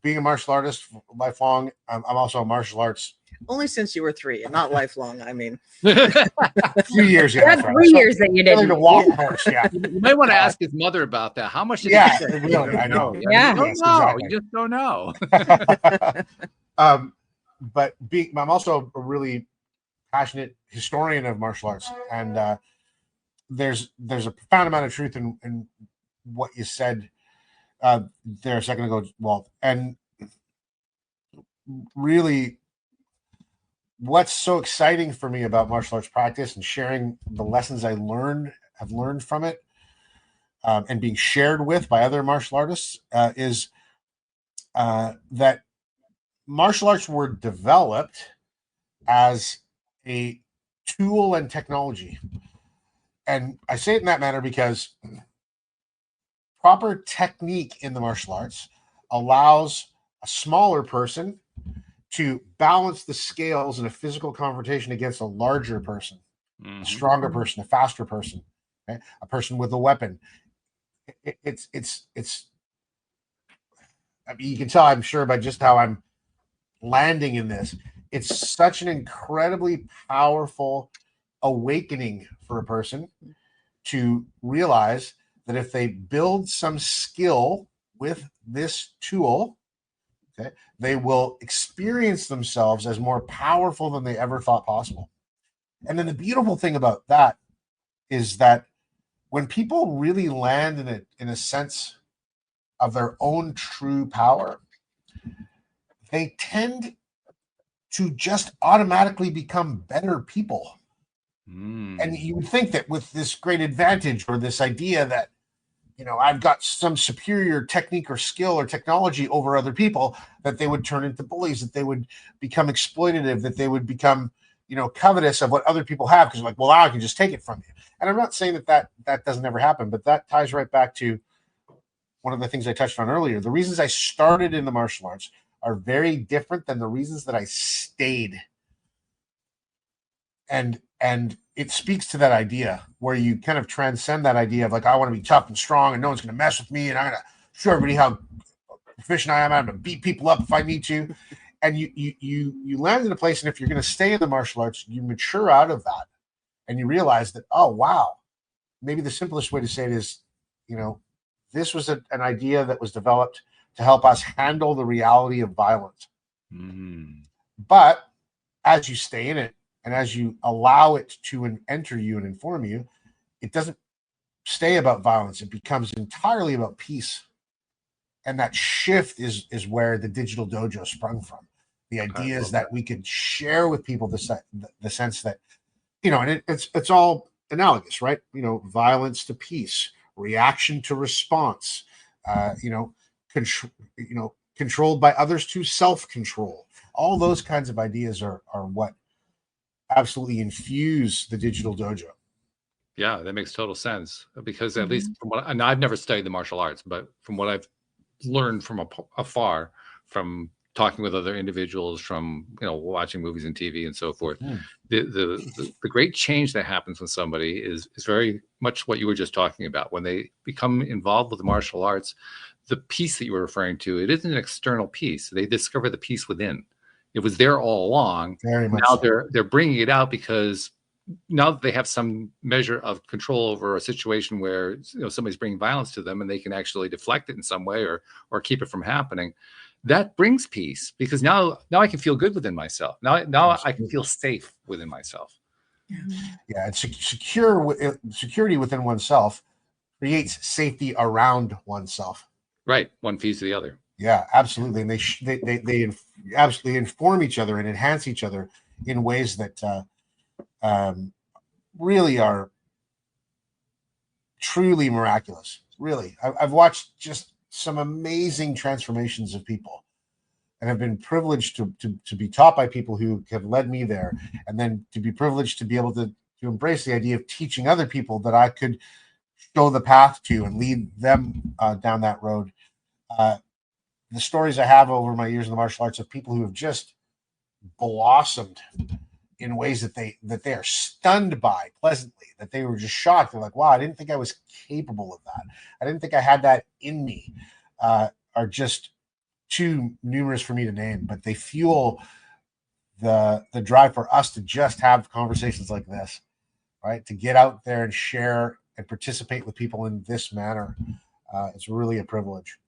being a martial artist lifelong, I'm also a martial arts. Only since you were 3, and not lifelong. I mean, a few years. Yeah, 3 years that you didn't. To walk first, You might want to ask his mother about that. How much did he say? Really, I know. Yeah. You just don't know. But I'm also a really passionate historian of martial arts, and there's a profound amount of truth in what you said there a second ago, Walt. And really, what's so exciting for me about martial arts practice and sharing the lessons I have learned from it, and being shared with by other martial artists, is that martial arts were developed as a tool and technology. And I say it in that manner because proper technique in the martial arts allows a smaller person to balance the scales in a physical confrontation against a larger person, a stronger person, a faster person, okay? A person with a weapon. It's I mean, you can tell, I'm sure, by just how I'm landing in this. It's such an incredibly powerful awakening for a person to realize that if they build some skill with this tool, okay, they will experience themselves as more powerful than they ever thought possible. And then the beautiful thing about that is that when people really land in a sense of their own true power, they tend to just automatically become better people. And you would think that with this great advantage, or this idea that I've got some superior technique or skill or technology over other people, that they would turn into bullies, that they would become exploitative, that they would become, covetous of what other people have, because like, well, I can just take it from you. And I'm not saying that doesn't ever happen, but that ties right back to one of the things I touched on earlier. The reasons I started in the martial arts are very different than the reasons that I stayed. And it speaks to that idea where you kind of transcend that idea of like, I want to be tough and strong and no one's going to mess with me, and I'm going to show everybody how proficient I am. I'm going to beat people up if I need to. And you land in a place, and if you're going to stay in the martial arts, you mature out of that, and you realize that, oh wow, maybe the simplest way to say it is, this was an idea that was developed to help us handle the reality of violence. But as you stay in it, and as you allow it to enter you and inform you, it doesn't stay about violence. It becomes entirely about peace. And that shift is where the Digital Dojo sprung from. The idea is that we could share with people the sense that, and it's all analogous, right? Violence to peace, reaction to response, controlled by others to self-control. All those kinds of ideas are what absolutely infuse the Digital Dojo. Yeah, that makes total sense, because at least from and I've never studied the martial arts, but from what I've learned from afar, from talking with other individuals, from watching movies and TV and so forth, the great change that happens when somebody is very much what you were just talking about. When they become involved with the martial arts, the peace that you were referring to, it isn't an external peace. They discover the peace within. It was there all along. Very much now so. they're bringing it out, because now that they have some measure of control over a situation where somebody's bringing violence to them, and they can actually deflect it in some way or keep it from happening, that brings peace, because now I can feel good within myself. Now I can feel safe within myself. Yeah, it's security within oneself creates safety around oneself. Right, one feeds to the other. Yeah, absolutely, and they absolutely inform each other and enhance each other in ways that really are truly miraculous. Really, I've watched just some amazing transformations of people, and have been privileged to be taught by people who have led me there, and then to be privileged to be able to embrace the idea of teaching other people that I could show the path to and lead them down that road. The stories I have over my years in the martial arts of people who have just blossomed in ways that they are stunned by pleasantly, that they were just shocked. They're like, wow, I didn't think I was capable of that. I didn't think I had that in me, are just too numerous for me to name, but they fuel the drive for us to just have conversations like this, right? To get out there and share and participate with people in this manner. It's really a privilege.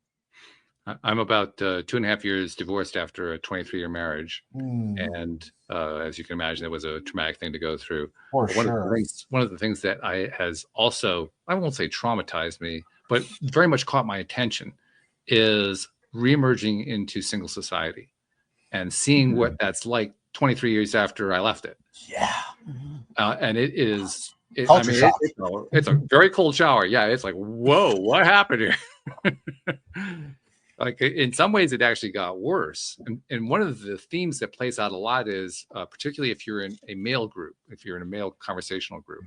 I'm about 2.5 years divorced after a 23-year marriage. And as you can imagine, it was a traumatic thing to go through. For one sure. One of the things that has also, I won't say traumatized me, but very much caught my attention, is reemerging into single society and seeing what that's like 23 years after I left it. Yeah. And it is, shock. It's a very cold shower. Yeah. It's like, whoa, what happened here? Like in some ways it actually got worse. And one of the themes that plays out a lot is, particularly if you're in a male group, if you're in a male conversational group,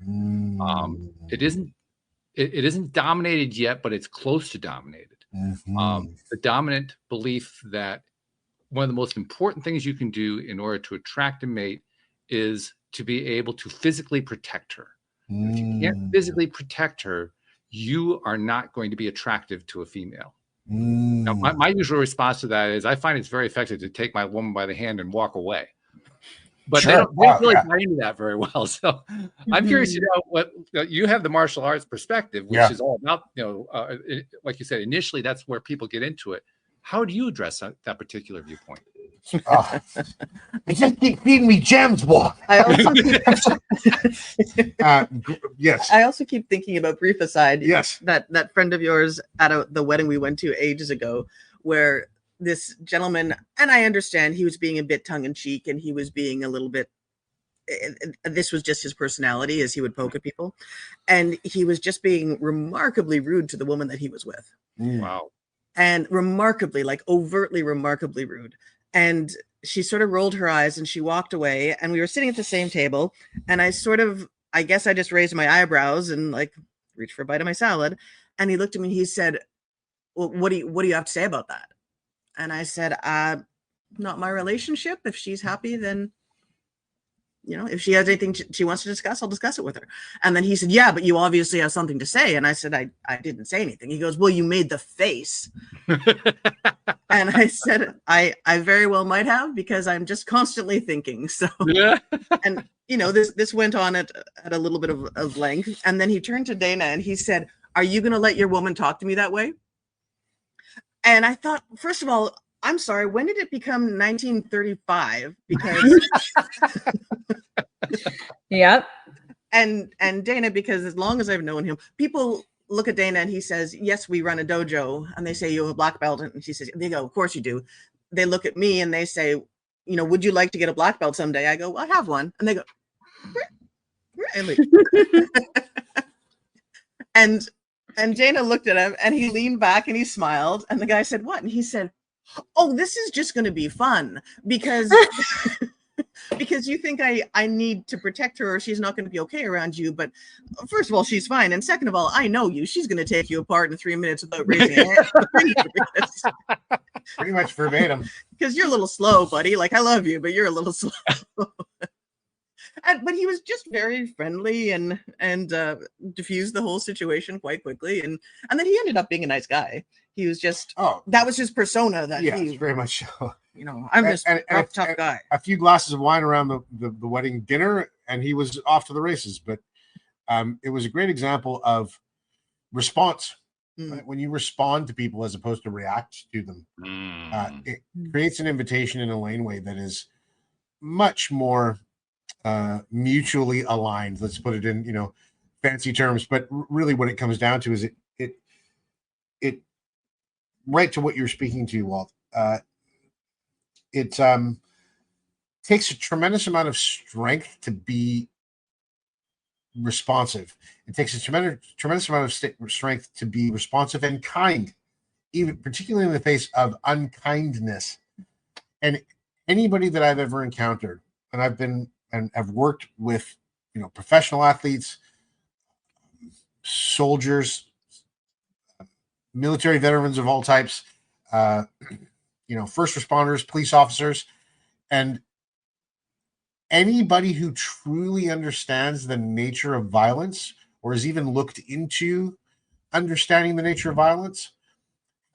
it isn't dominated yet, but it's close to dominated. The dominant belief that one of the most important things you can do in order to attract a mate is to be able to physically protect her. If you can't physically protect her, you are not going to be attractive to a female. Now, my usual response to that is I find it's very effective to take my woman by the hand and walk away. But they don't really buy into that very well. So I'm curious to know what you have, the martial arts perspective, which is all about, like you said, initially that's where people get into it. How do you address that particular viewpoint? You just keep feeding me gems, boy. I also keep, yes. I also keep thinking about, brief aside, yes, that friend of yours at the wedding we went to ages ago, where this gentleman, and I understand he was being a bit tongue in cheek and he was being a little bit this was just his personality, as he would poke at people. And he was just being remarkably rude to the woman that he was with. Wow. And remarkably, like overtly, remarkably rude. And she sort of rolled her eyes and she walked away. And we were sitting at the same table. And I guess I just raised my eyebrows and like reached for a bite of my salad. And he looked at me and he said, well, what do you have to say about that? And I said, not my relationship. If she's happy, then, if she has anything she wants to discuss, I'll discuss it with her. And then he said, yeah, but you obviously have something to say. And I said, I didn't say anything. He goes, well, you made the face. And I said, I very well might have, because I'm just constantly thinking. So, Yeah. and this went on at a little bit of length. And then he turned to Dana and he said, are you going to let your woman talk to me that way? And I thought, first of all, I'm sorry, when did it become 1935? Because Yep. And Dana, because as long as I've known him, people look at Dana and he says, yes, we run a dojo. And they say, you have a black belt. And she says, they go, of course you do. They look at me and they say, would you like to get a black belt someday? I go, well, I have one. And they go, really? And Dana looked at him and he leaned back and he smiled. And the guy said, what? And he said, oh, this is just going to be fun because because you think I need to protect her or she's not going to be okay around you. But first of all, she's fine. And second of all, I know you. She's going to take you apart in 3 minutes without raising a hand. Pretty much verbatim. Because you're a little slow, buddy. Like, I love you, but you're a little slow. But he was just very friendly and diffused the whole situation quite quickly. And then he ended up being a nice guy. He was just, that was his persona. That he very much so. I'm just a tough guy. A few glasses of wine around the wedding dinner, and he was off to the races. But it was a great example of response. Right? When you respond to people as opposed to react to them, it creates an invitation in a laneway that is much more mutually aligned. Let's put it in fancy terms, but really what it comes down to is it right to what you're speaking to, Walt. It takes a tremendous amount of strength to be responsive. It takes a tremendous amount of strength to be responsive and kind, even particularly in the face of unkindness. And anybody that I've ever encountered, and I've been and have worked with, professional athletes, soldiers, military veterans of all types, first responders, police officers, and anybody who truly understands the nature of violence or has even looked into understanding the nature of violence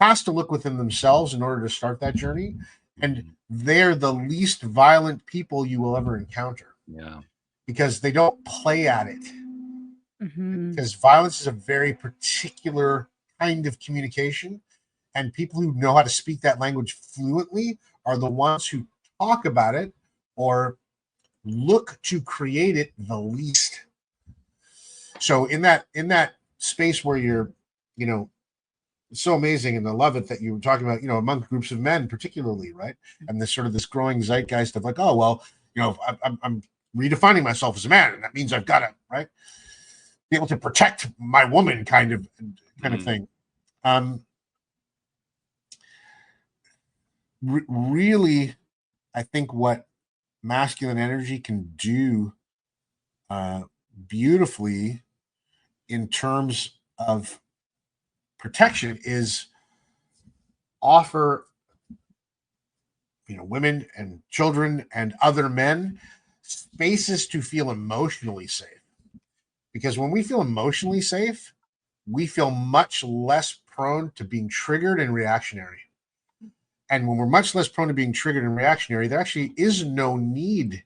has to look within themselves in order to start that journey. And they're the least violent people you will ever encounter. Yeah. Because they don't play at it. Mm-hmm. Because violence is a very particular kind of communication. And people who know how to speak that language fluently are the ones who talk about it or look to create it the least. So in that space where you're, it's so amazing, and I love it that you were talking about, among groups of men particularly, right? And this sort of this growing zeitgeist of like, oh, well, I'm redefining myself as a man, and that means I've got to, right, be able to protect my woman kind of thing. Really, I think what masculine energy can do beautifully in terms of protection is offer women and children and other men spaces to feel emotionally safe, because when we feel emotionally safe, we feel much less prone to being triggered and reactionary. And when we're much less prone to being triggered and reactionary, there actually is no need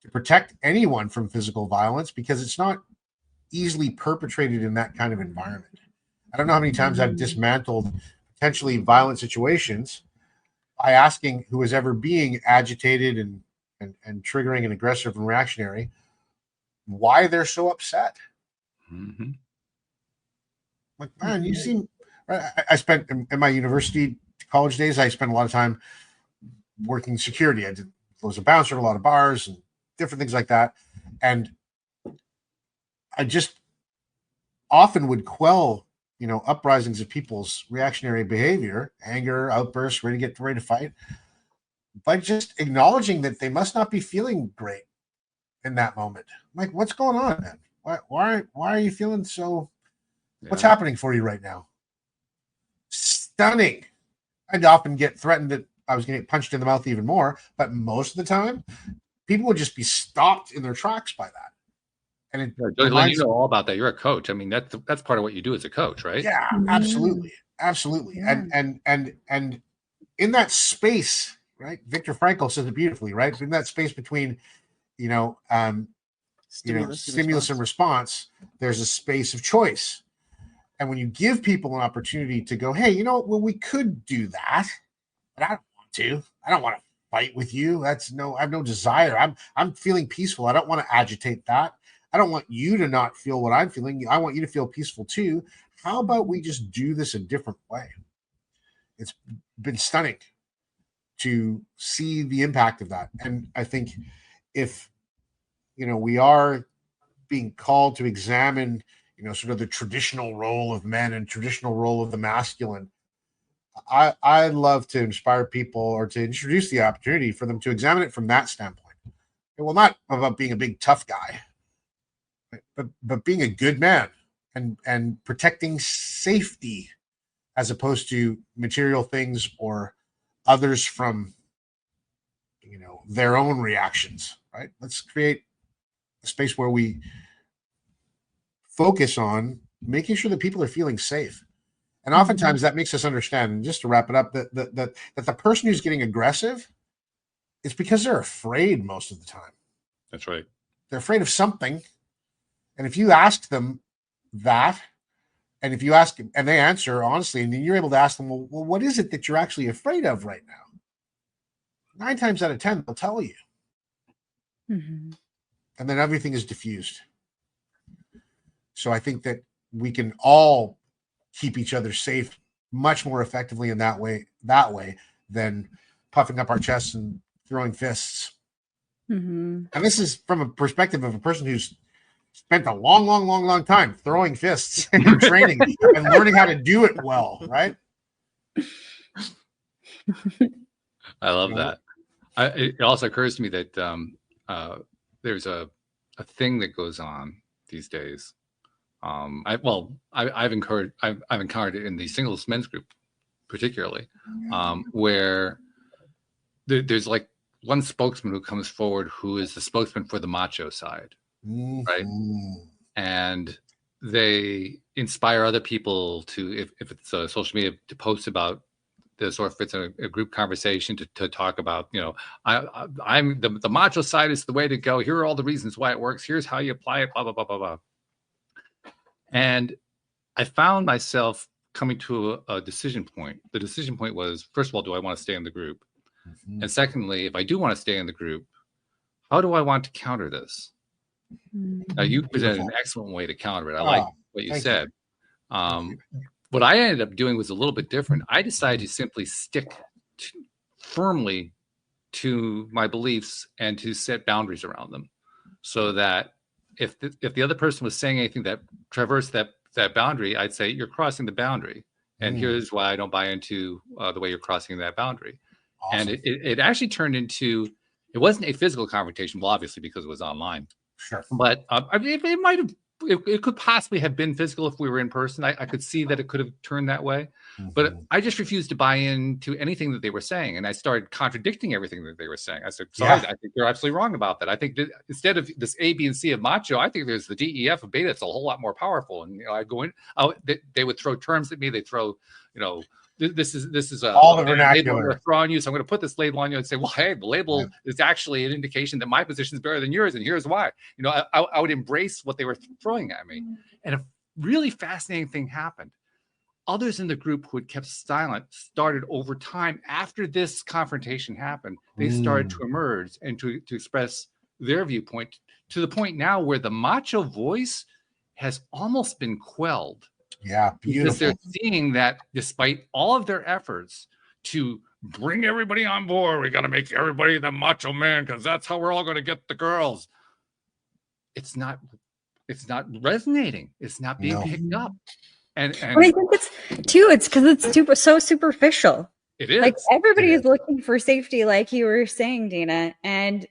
to protect anyone from physical violence, because it's not easily perpetrated in that kind of environment. I don't know how many times I've dismantled potentially violent situations by asking who is ever being agitated and triggering and aggressive and reactionary why they're so upset. Mm-hmm. Like, man, you seem... I spent in my university college days, I spent a lot of time working security. I was a bouncer at a lot of bars and different things like that. And I just often would quell, uprisings of people's reactionary behavior, anger, outbursts, ready to fight, by just acknowledging that they must not be feeling great in that moment. Like, what's going on, man? Why are you feeling so? What's happening for you right now? Stunning. I'd often get threatened that I was going to get punched in the mouth even more, but most of the time, people would just be stopped in their tracks by that. And it Lynn, you know all about that. You're a coach. I mean, that's part of what you do as a coach, right? Yeah, absolutely, absolutely. Yeah. And in that space, right? Viktor Frankl says it beautifully, right? In that space between, stimulus and response, there's a space of choice. And when you give people an opportunity to go, hey, well, we could do that, but I don't want to. I don't want to fight with you. I have no desire. I'm feeling peaceful. I don't want to agitate that. I don't want you to not feel what I'm feeling. I want you to feel peaceful too. How about we just do this a different way? It's been stunning to see the impact of that. And I think if, we are being called to examine, sort of the traditional role of men and traditional role of the masculine, I love to inspire people or to introduce the opportunity for them to examine it from that standpoint. Well, not about being a big tough guy, but being a good man and protecting safety as opposed to material things or others from, their own reactions, right? Let's create a space where we focus on making sure that people are feeling safe. And oftentimes that makes us understand, and just to wrap it up, that the person who's getting aggressive is because they're afraid most of the time. That's right. They're afraid of something. And if you ask them that, and if you ask and they answer honestly, and then you're able to ask them, well, what is it that you're actually afraid of right now? 9 times out of 10, they'll tell you. Mm-hmm. And then everything is diffused. So I think that we can all keep each other safe much more effectively in that way than puffing up our chests and throwing fists. Mm-hmm. And this is from a perspective of a person who's spent a long time throwing fists and training and learning how to do it well, right? I love that. It also occurs to me that there's a thing that goes on these days. I've encountered it in the singles men's group, particularly, where there's like one spokesman who comes forward who is the spokesman for the macho side, right? And they inspire other people to, if it's social media, to post about this, or if it's a group conversation to talk about, I'm the macho side is the way to go. Here are all the reasons why it works. Here's how you apply it, blah, blah, blah, blah, blah. And I found myself coming to a decision point. The decision point was, first of all, do I want to stay in the group? Mm-hmm. And secondly, if I do want to stay in the group, how do I want to counter this? Mm-hmm. Now, you presented an excellent way to counter it. I like what you said. What I ended up doing was a little bit different. I decided to simply stick firmly to my beliefs and to set boundaries around them, so that if the other person was saying anything that traversed that boundary, I'd say, you're crossing the boundary. And here's why I don't buy into the way you're crossing that boundary. Awesome. And it actually turned into, it wasn't a physical confrontation, well, obviously, because it was online. Sure. But it might have, it could possibly have been physical if we were in person. I could see that it could have turned that way. Mm-hmm. But I just refused to buy into anything that they were saying. And I started contradicting everything that they were saying. I said, sorry, I think you're absolutely wrong about that. I think that instead of this A, B, and C of macho, I think there's the D, E, F of beta. It's a whole lot more powerful. And I go in, they would throw terms at me. They throw, this is all the vernacular label on you. So I'm going to put this label on you and say, well, hey, the label is actually an indication that my position is better than yours, and here's why. I would embrace what they were throwing at me. And a really fascinating thing happened. Others in the group who had kept silent started over time, after this confrontation happened, they started to emerge and to express their viewpoint, to the point now where the macho voice has almost been quelled. Yeah, beautiful. Because they're seeing that despite all of their efforts to bring everybody on board, we got to make everybody the macho man because that's how we're all going to get the girls. it's not resonating. It's not being picked up. And but I think it's because it's so superficial. It is. Like everybody is looking for safety, like you were saying, Dina. And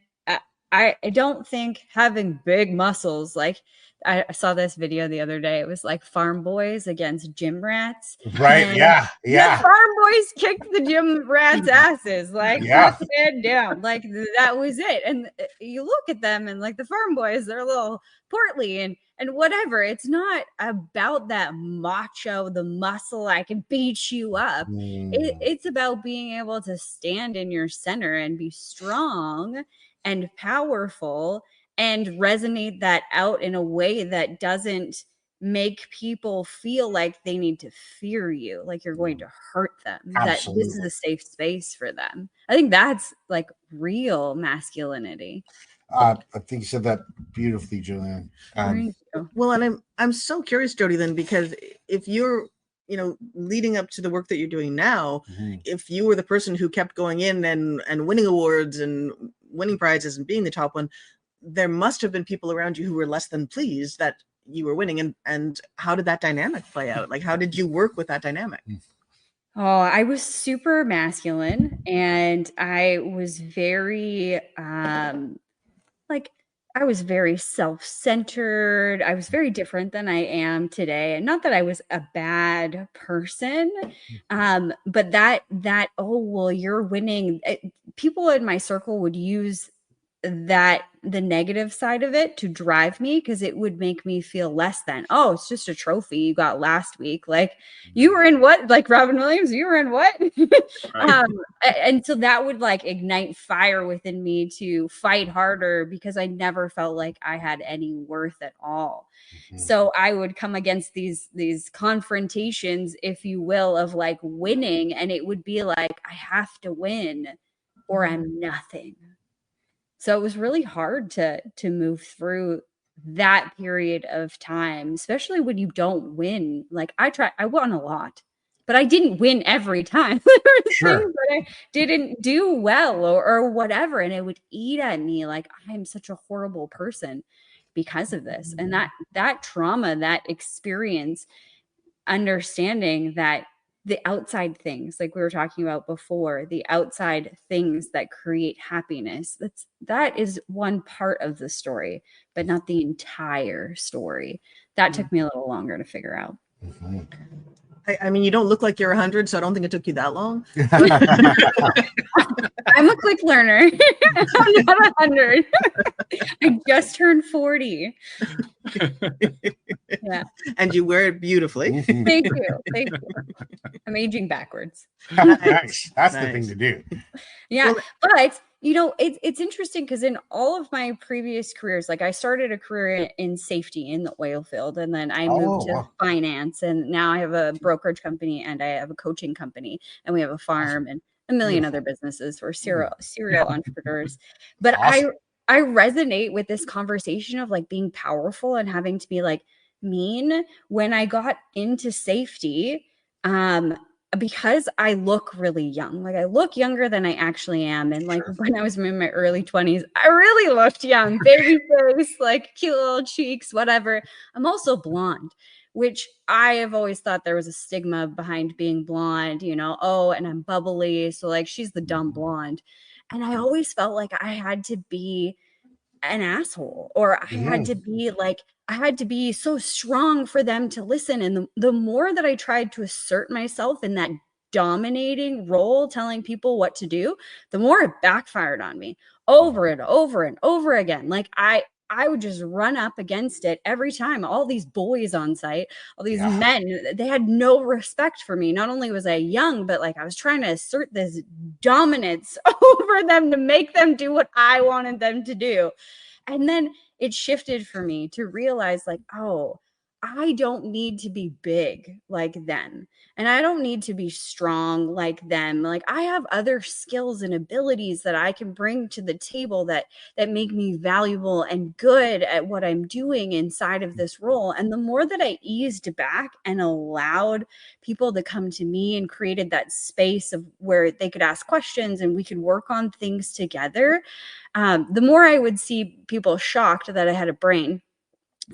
I don't think having big muscles, like I saw this video the other day. It was like farm boys against gym rats. Right. Yeah. The farm boys kicked the gym rats' asses, like put the head down. Like that was it. And you look at them and like the farm boys, they're a little portly and whatever. It's not about that macho, the muscle, I can beat you up. It's about being able to stand in your center and be strong and powerful and resonate that out in a way that doesn't make people feel like they need to fear you, like you're going to hurt them. Absolutely. That this is a safe space for them. I think that's like real masculinity. I think you said that beautifully, Julian. Well, and I'm so curious, Jody, then, because if you're, leading up to the work that you're doing now, if you were the person who kept going in and winning awards and winning prizes and being the top one, there must have been people around you who were less than pleased that you were winning. And how did that dynamic play out? Like, how did you work with that dynamic? Oh, I was super masculine, and I was very I was very self-centered. I was very different than I am today. And not that I was a bad person, but that, oh, well, you're winning. People in my circle would use the negative side of it to drive me, because it would make me feel less than. Oh, it's just a trophy you got last week. Like, you were in what? Like Robin Williams, you were in what? And so that would like ignite fire within me to fight harder, because I never felt like I had any worth at all. So I would come against these confrontations, if you will, of like winning, and it would be like, I have to win or I'm nothing. So it was really hard to move through that period of time, especially when you don't win. Like I won a lot, but I didn't win every time. There were things that I didn't do well or whatever. And it would eat at me like, I'm such a horrible person because of this. And that trauma, that experience, understanding that the outside things, like we were talking about before, the outside things that create happiness, that is one part of the story, but not the entire story. That took me a little longer to figure out. I mean, you don't look like you're 100, so I don't think it took you that long. I'm a quick learner. I'm not 100. I just turned 40. Yeah. And you wear it beautifully. Thank you. I'm aging backwards. Nice. That's the thing to do. Yeah. But it's interesting, because in all of my previous careers, like I started a career in safety in the oil field, and then I moved to finance, and now I have a brokerage company and I have a coaching company, and we have a farm and a million other businesses. We're serial entrepreneurs. But I resonate with this conversation of like being powerful and having to be like mean when I got into safety. Because I look really young, like I look younger than I actually am. And like when I was in my early 20s, I really looked young, baby face, like cute little cheeks, whatever. I'm also blonde, which I have always thought there was a stigma behind being blonde, and I'm bubbly. So like, she's the dumb blonde. And I always felt like I had to be an asshole, or I had to be so strong for them to listen. And the more that I tried to assert myself in that dominating role, telling people what to do, the more it backfired on me over and over and over again. Like I would just run up against it every time. All these boys on site, all these men, they had no respect for me. Not only was I young, but like I was trying to assert this dominance over them to make them do what I wanted them to do. And then it shifted for me to realize like, oh, I don't need to be big like them. And I don't need to be strong like them. Like, I have other skills and abilities that I can bring to the table that make me valuable and good at what I'm doing inside of this role. And the more that I eased back and allowed people to come to me and created that space of where they could ask questions and we could work on things together, the more I would see people shocked that I had a brain.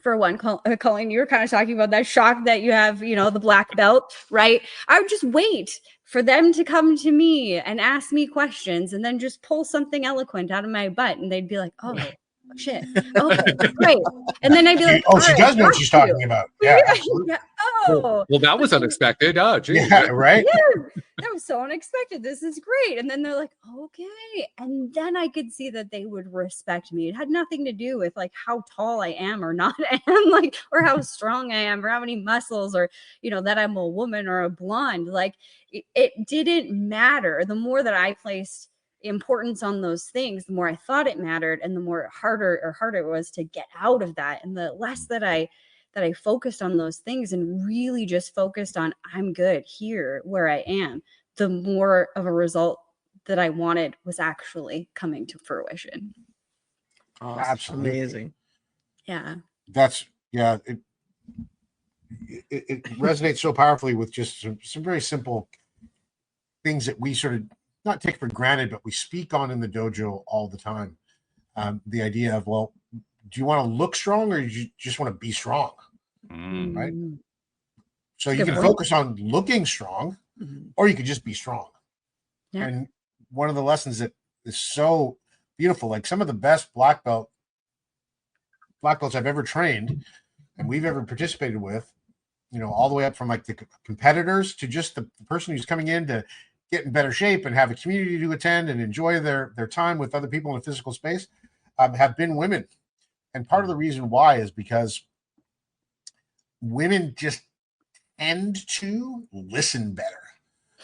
For one, Colleen, you were kind of talking about that shock that you have, the black belt, right? I would just wait for them to come to me and ask me questions and then just pull something eloquent out of my butt. And they'd be like, oh, shit. Okay, great. And then I'd be like, she does know what she's talking about. Yeah, absolutely. Yeah. Oh, well, that was unexpected. Oh, geez. Yeah, right. Yeah, that was so unexpected. This is great. And then they're like, okay. And then I could see that they would respect me. It had nothing to do with like how tall I am or not am, like, or how strong I am or how many muscles or, that I'm a woman or a blonde. Like, it didn't matter. The more that I placed importance on those things, the more I thought it mattered, and the more harder it was to get out of that. And the less that I focused on those things and really just focused on I'm good here where I am, the more of a result that I wanted was actually coming to fruition. Awesome. Absolutely. Amazing. Yeah. It resonates so powerfully with just some very simple things that we sort of not take for granted, but we speak on in the dojo all the time. The idea of, well, do you want to look strong or do you just want to be strong? Right. So you can focus on looking strong, or you could just be strong. Yeah. And one of the lessons that is so beautiful, like some of the best black belts I've ever trained and we've ever participated with, all the way up from like the competitors to just the person who's coming in to get in better shape and have a community to attend and enjoy their time with other people in a physical space, have been women. And part of the reason why is because women just tend to listen better.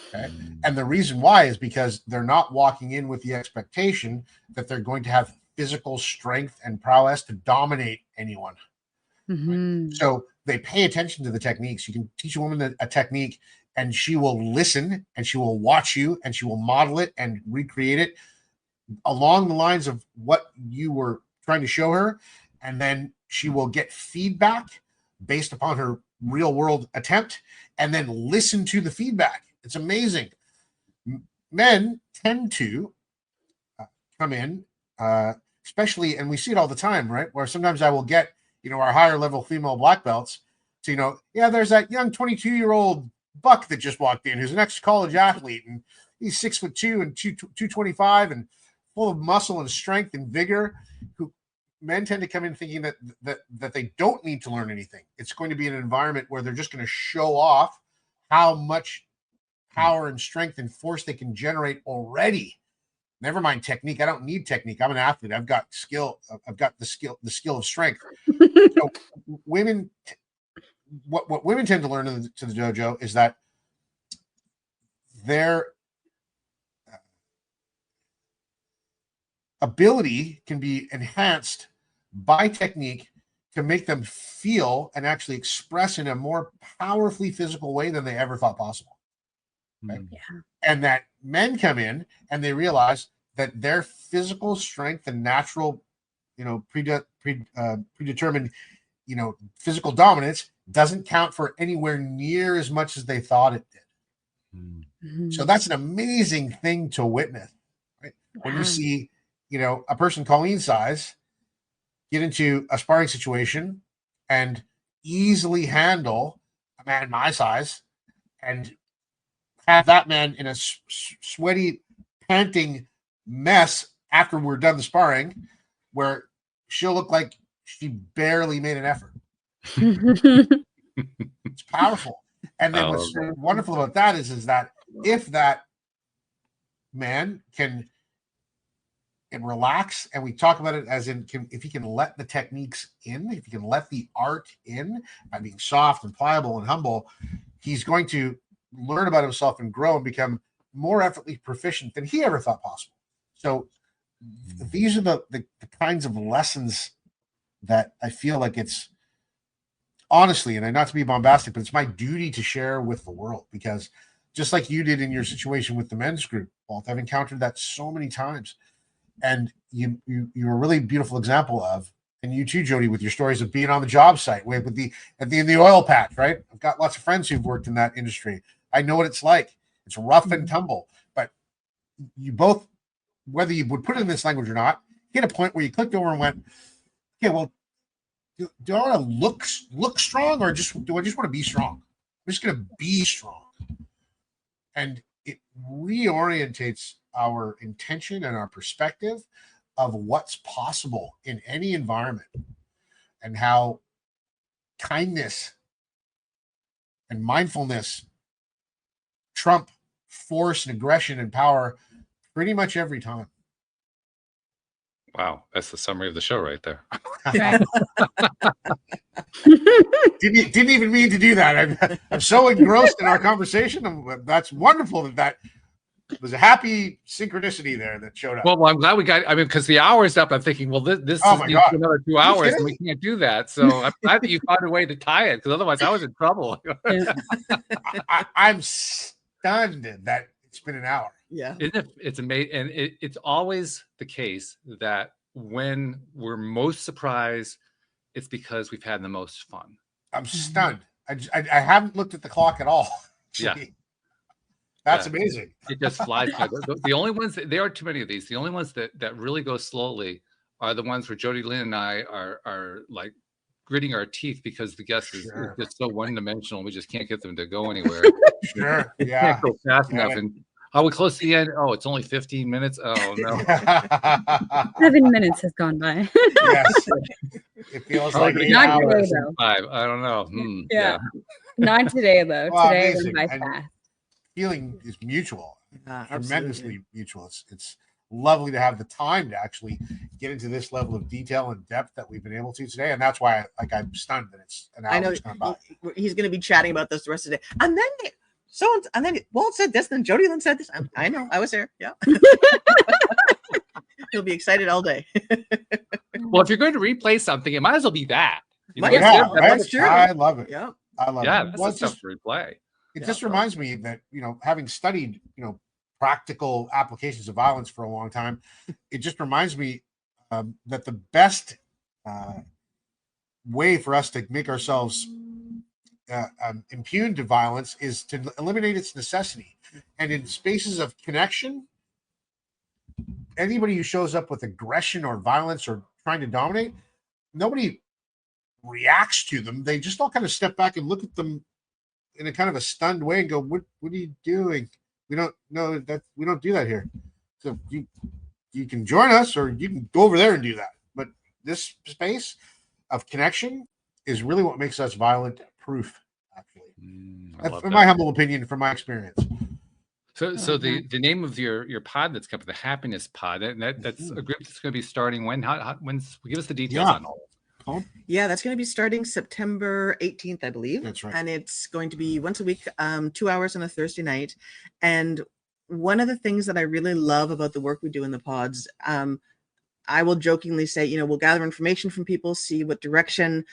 Okay. And the reason why is because they're not walking in with the expectation that they're going to have physical strength and prowess to dominate anyone. Right? So they pay attention to the techniques. You can teach a woman a technique and she will listen and she will watch you and she will model it and recreate it along the lines of what you were trying to show her. And then she will get feedback based upon her real world attempt and then listen to the feedback. It's amazing. Men tend to come in, especially, and we see it all the time, right? Where sometimes I will get, our higher level female black belts to, there's that young 22-year-old buck that just walked in who's an ex-college athlete and he's 6'2" and 225 and full of muscle and strength and vigor. Who men tend to come in thinking that they don't need to learn anything. It's going to be an environment where they're just going to show off how much power and strength and force they can generate already. Never mind technique. I don't need technique. I'm an athlete. I've got skill. I've got the skill of strength. So women, what women tend to learn to the dojo is that their ability can be enhanced by technique to make them feel and actually express in a more powerfully physical way than they ever thought possible. Okay? Yeah. And that men come in and they realize that their physical strength and natural, predetermined, physical dominance doesn't count for anywhere near as much as they thought it did. So that's an amazing thing to witness, right? Wow. When you see, a person Colleen's size get into a sparring situation and easily handle a man my size and have that man in a sweaty, panting mess after we're done the sparring, where she'll look like she barely made an effort. It's powerful. And then what's wonderful about that is that if that man can relax, and we talk about it as in if he can let the techniques in, if he can let the art in by being soft and pliable and humble, he's going to learn about himself and grow and become more effortlessly proficient than he ever thought possible. So these are the kinds of lessons that I feel like it's honestly, and not to be bombastic, but it's my duty to share with the world, because just like you did in your situation with the men's group, Walt, I've encountered that so many times. And you're a really beautiful example of, and you too, Jody, with your stories of being on the job site with in the oil patch, right? I've got lots of friends who've worked in that industry. I know what it's like. It's rough and tumble, but you both, whether you would put it in this language or not, hit a point where you clicked over and went, okay, well, do I want to look strong, or do I just want to be strong? I'm just going to be strong. And it reorientates our intention and our perspective of what's possible in any environment, and how kindness and mindfulness trump force and aggression and power pretty much every time. Wow, that's the summary of the show right there. Didn't even mean to do that. I'm so engrossed in our conversation. That's wonderful that was a happy synchronicity there that showed up. Well, I'm glad we got. I mean, because the hour is up. I'm thinking, well, this Oh is my God. another 2 hours, and we can't do that. So I'm glad that you found a way to tie it, because otherwise I was in trouble. I'm stunned that it's been an hour. Yeah, It's amazing, and it's always the case that when we're most surprised, it's because we've had the most fun. I'm stunned. I haven't looked at the clock at all. Yeah. That's amazing. It just flies by. The only ones there are too many of these. The only ones that really go slowly are the ones where Jody Lynn and I are like gritting our teeth, because the guest is just so one-dimensional. We just can't get them to go anywhere. Sure. Yeah. Can't go fast enough. And are we close to the end? Oh, it's only 15 minutes. Oh no. 7 minutes has gone by. Yes. It feels like 8 not today, hours. though. 5. I don't know. Yeah. Not today though. Well, today amazing. went by And fast. feeling is mutual. Tremendously absolutely. mutual. It's lovely to have the time to actually get into this level of detail and depth that we've been able to today, and that's why I'm stunned that it's an hour. I know he's going to be chatting about this the rest of the day, and then Walt said this, then Jody Lynn said this. I know, I was there. Yeah. He'll be excited all day. Well, if you're going to replay something, it might as well be that. You know, that's true. I love it. Yeah, I love it. Yeah, that's stuff to replay. It just reminds me that, having studied, practical applications of violence for a long time, it just reminds me that the best way for us to make ourselves immune to violence is to eliminate its necessity. And in spaces of connection, anybody who shows up with aggression or violence or trying to dominate, nobody reacts to them. They just all kind of step back and look at them in a kind of a stunned way and go, what are you doing? We don't know that. We don't do that here. So you can join us, or you can go over there and do that. But this space of connection is really what makes us violent proof, actually. From my humble opinion, from my experience. So the name of your pod that's coming, the Happiness Pod, and that's a group that's going to be starting when? When's, give us the details on all of it. Yeah, that's going to be starting September 18th, I believe. That's right. And it's going to be once a week, 2 hours on a Thursday night. And one of the things that I really love about the work we do in the pods, I will jokingly say, we'll gather information from people, see what direction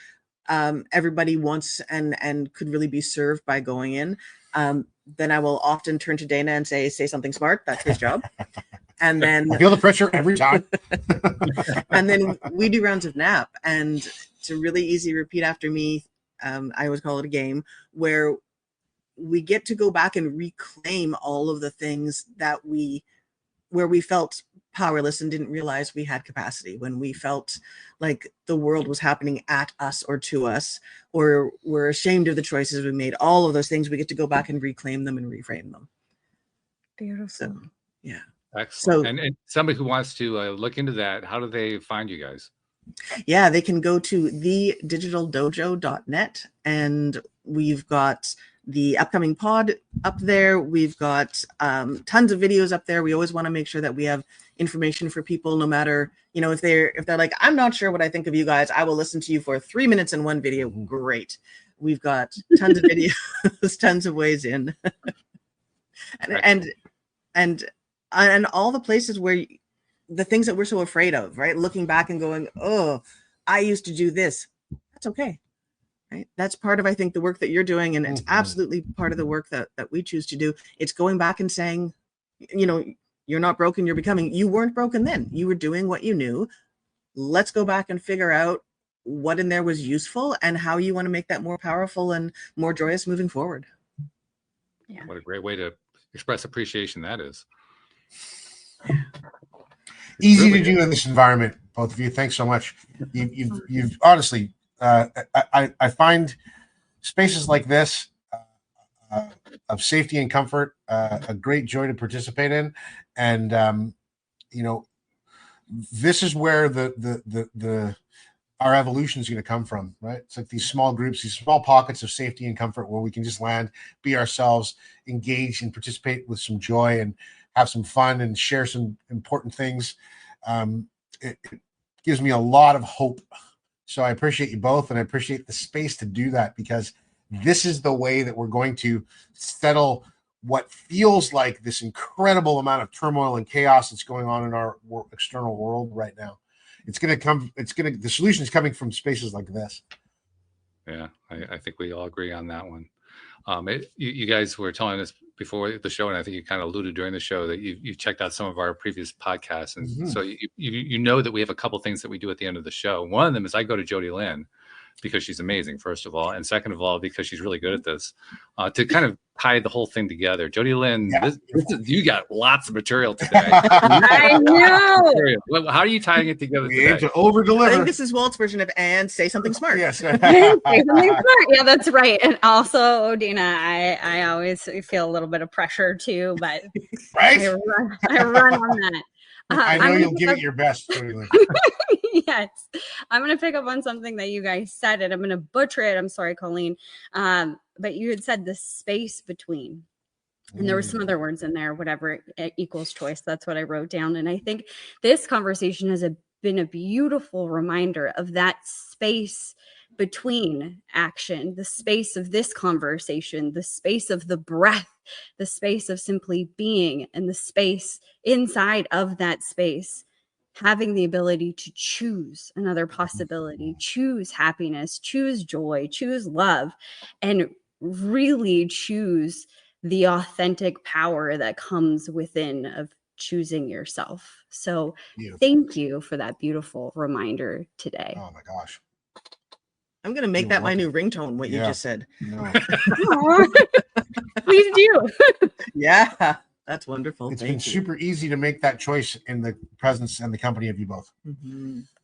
everybody wants and could really be served by going in. Then I will often turn to Dana and say something smart. That's his job. And then I feel the pressure every time. And then we do rounds of nap, and it's a really easy repeat after me. I always call it a game where we get to go back and reclaim all of the things where we felt powerless and didn't realize we had capacity, when we felt like the world was happening at us or to us, or we're ashamed of the choices we made. All of those things, we get to go back and reclaim them and reframe them. Beautiful. So, yeah. Excellent. So, and somebody who wants to look into that, how do they find you guys? Yeah, they can go to thedigitaldojo.net, and we've got the upcoming pod up there. We've got tons of videos up there. We always want to make sure that we have information for people, no matter, if they're like, I'm not sure what I think of you guys, I will listen to you for 3 minutes in one video. Great. We've got tons of videos, tons of ways in. And all the places where the things that we're so afraid of, right? Looking back and going, oh, I used to do this. That's okay. Right? That's part of, I think, the work that you're doing, and it's absolutely part of the work that we choose to do. It's going back and saying, you're not broken, you're becoming. You weren't broken then. You were doing what you knew. Let's go back and figure out what in there was useful and how you want to make that more powerful and more joyous moving forward. Yeah. What a great way to express appreciation that is. Easy to do in this environment, both of you. Thanks so much. You've honestly, I find spaces like this of safety and comfort a great joy to participate in, and this is where the our evolution is going to come from, right? It's like these small groups, these small pockets of safety and comfort where we can just land, be ourselves, engage and participate with some joy and have some fun and share some important things. It gives me a lot of hope. So I appreciate you both, and I appreciate the space to do that, because this is the way that we're going to settle what feels like this incredible amount of turmoil and chaos that's going on in our external world right now. The solution is coming from spaces like this. Yeah, I think we all agree on that one. You guys were telling us before the show, and I think you kind of alluded during the show, that you checked out some of our previous podcasts, and so you know that we have a couple things that we do at the end of the show. One of them is I go to Jody Lynn, because she's amazing, first of all, and second of all, because she's really good at this, to kind of tie the whole thing together. Jody Lynn, you got lots of material today. I know. How are you tying it together We today? aim to over-deliver. I think this is Walt's version of "and say something smart." Yes. Say something smart. Yeah, that's right. And also, Odina, I always feel a little bit of pressure too, but right? I run on that. I know you'll give it your best, Jody Lynn. Yes, I'm going to pick up on something that you guys said, and I'm going to butcher it. I'm sorry, Colleen. But you had said the space between, and there were some other words in there, whatever equals choice. That's what I wrote down. And I think this conversation has been a beautiful reminder of that space between action, the space of this conversation, the space of the breath, the space of simply being, and the space inside of that space, having the ability to choose another possibility, choose happiness, choose joy, choose love, and really choose the authentic power that comes within of choosing yourself. So thank you for that beautiful reminder today. Oh my gosh. I'm going to make that my new ringtone, what you just said. No. Please do. Yeah, that's wonderful. It's been super easy to make that choice in the presence and the company of you both.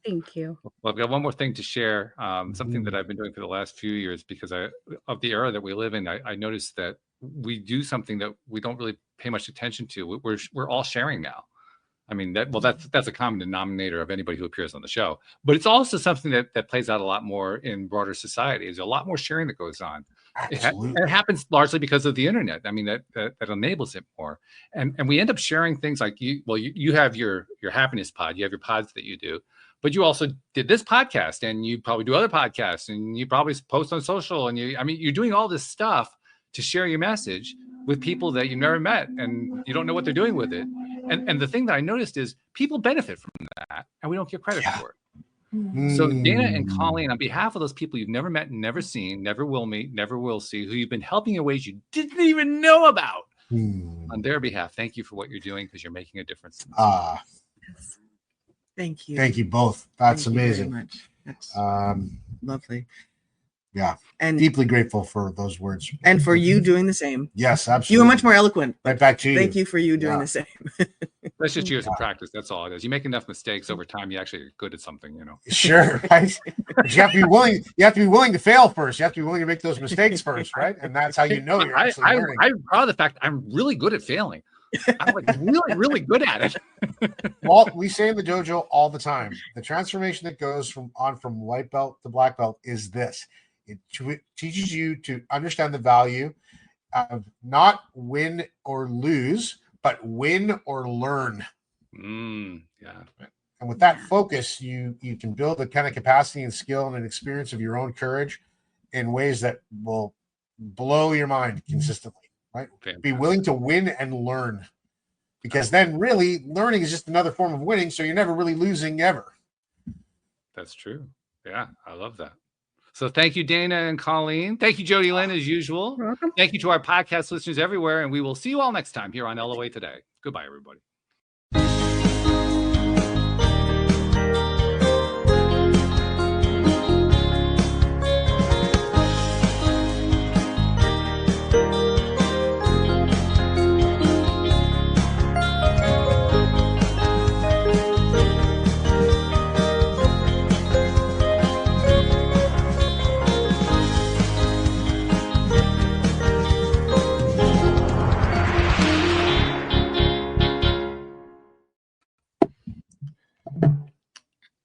Thank you. Well, I've got one more thing to share, something that I've been doing for the last few years, because of the era that we live in. I noticed that we do something that we don't really pay much attention to. We're all sharing now. I mean, that's a common denominator of anybody who appears on the show. But it's also something that plays out a lot more in broader society. There's a lot more sharing that goes on. It happens largely because of the internet. I mean, that enables it more. And we end up sharing things like you have your happiness pod, you have your pods that you do, but you also did this podcast, and you probably do other podcasts, and you probably post on social, and you're doing all this stuff to share your message with people that you've never met, and you don't know what they're doing with it. And the thing that I noticed is people benefit from that, and we don't get credit for it. So Dana and Colleen, on behalf of those people you've never met, never seen, never will meet, never will see, who you've been helping in ways you didn't even know about, on their behalf, thank you for what you're doing, because you're making a difference. Yes. Thank you. Thank you both. That's Thank you amazing. very much. That's lovely. Yeah. And deeply grateful for those words. And for you doing the same. Yes, absolutely. You were much more eloquent. Right back to you. Thank you for you doing the same. That's just years of practice. That's all it is. You make enough mistakes over time, you actually are good at something, Sure, right? You have to be willing. You have to be willing to fail first. You have to be willing to make those mistakes first, right? And that's how you know you're actually learning. I'm proud of the fact I'm really good at failing. I'm like really, really good at it. Well, we say in the dojo all the time, the transformation that goes from white belt to black belt is this. It teaches you to understand the value of not win or lose, but win or learn. Yeah. And with that focus, you can build a kind of capacity and skill and an experience of your own courage in ways that will blow your mind consistently, right? Fantastic. Be willing to win and learn, because then really learning is just another form of winning. So you're never really losing ever. That's true. Yeah. I love that. So thank you, Dana and Colleen. Thank you, Jody Lynn, as usual. You're welcome. Thank you to our podcast listeners everywhere. And we will see you all next time here on LOA Today. Goodbye, everybody.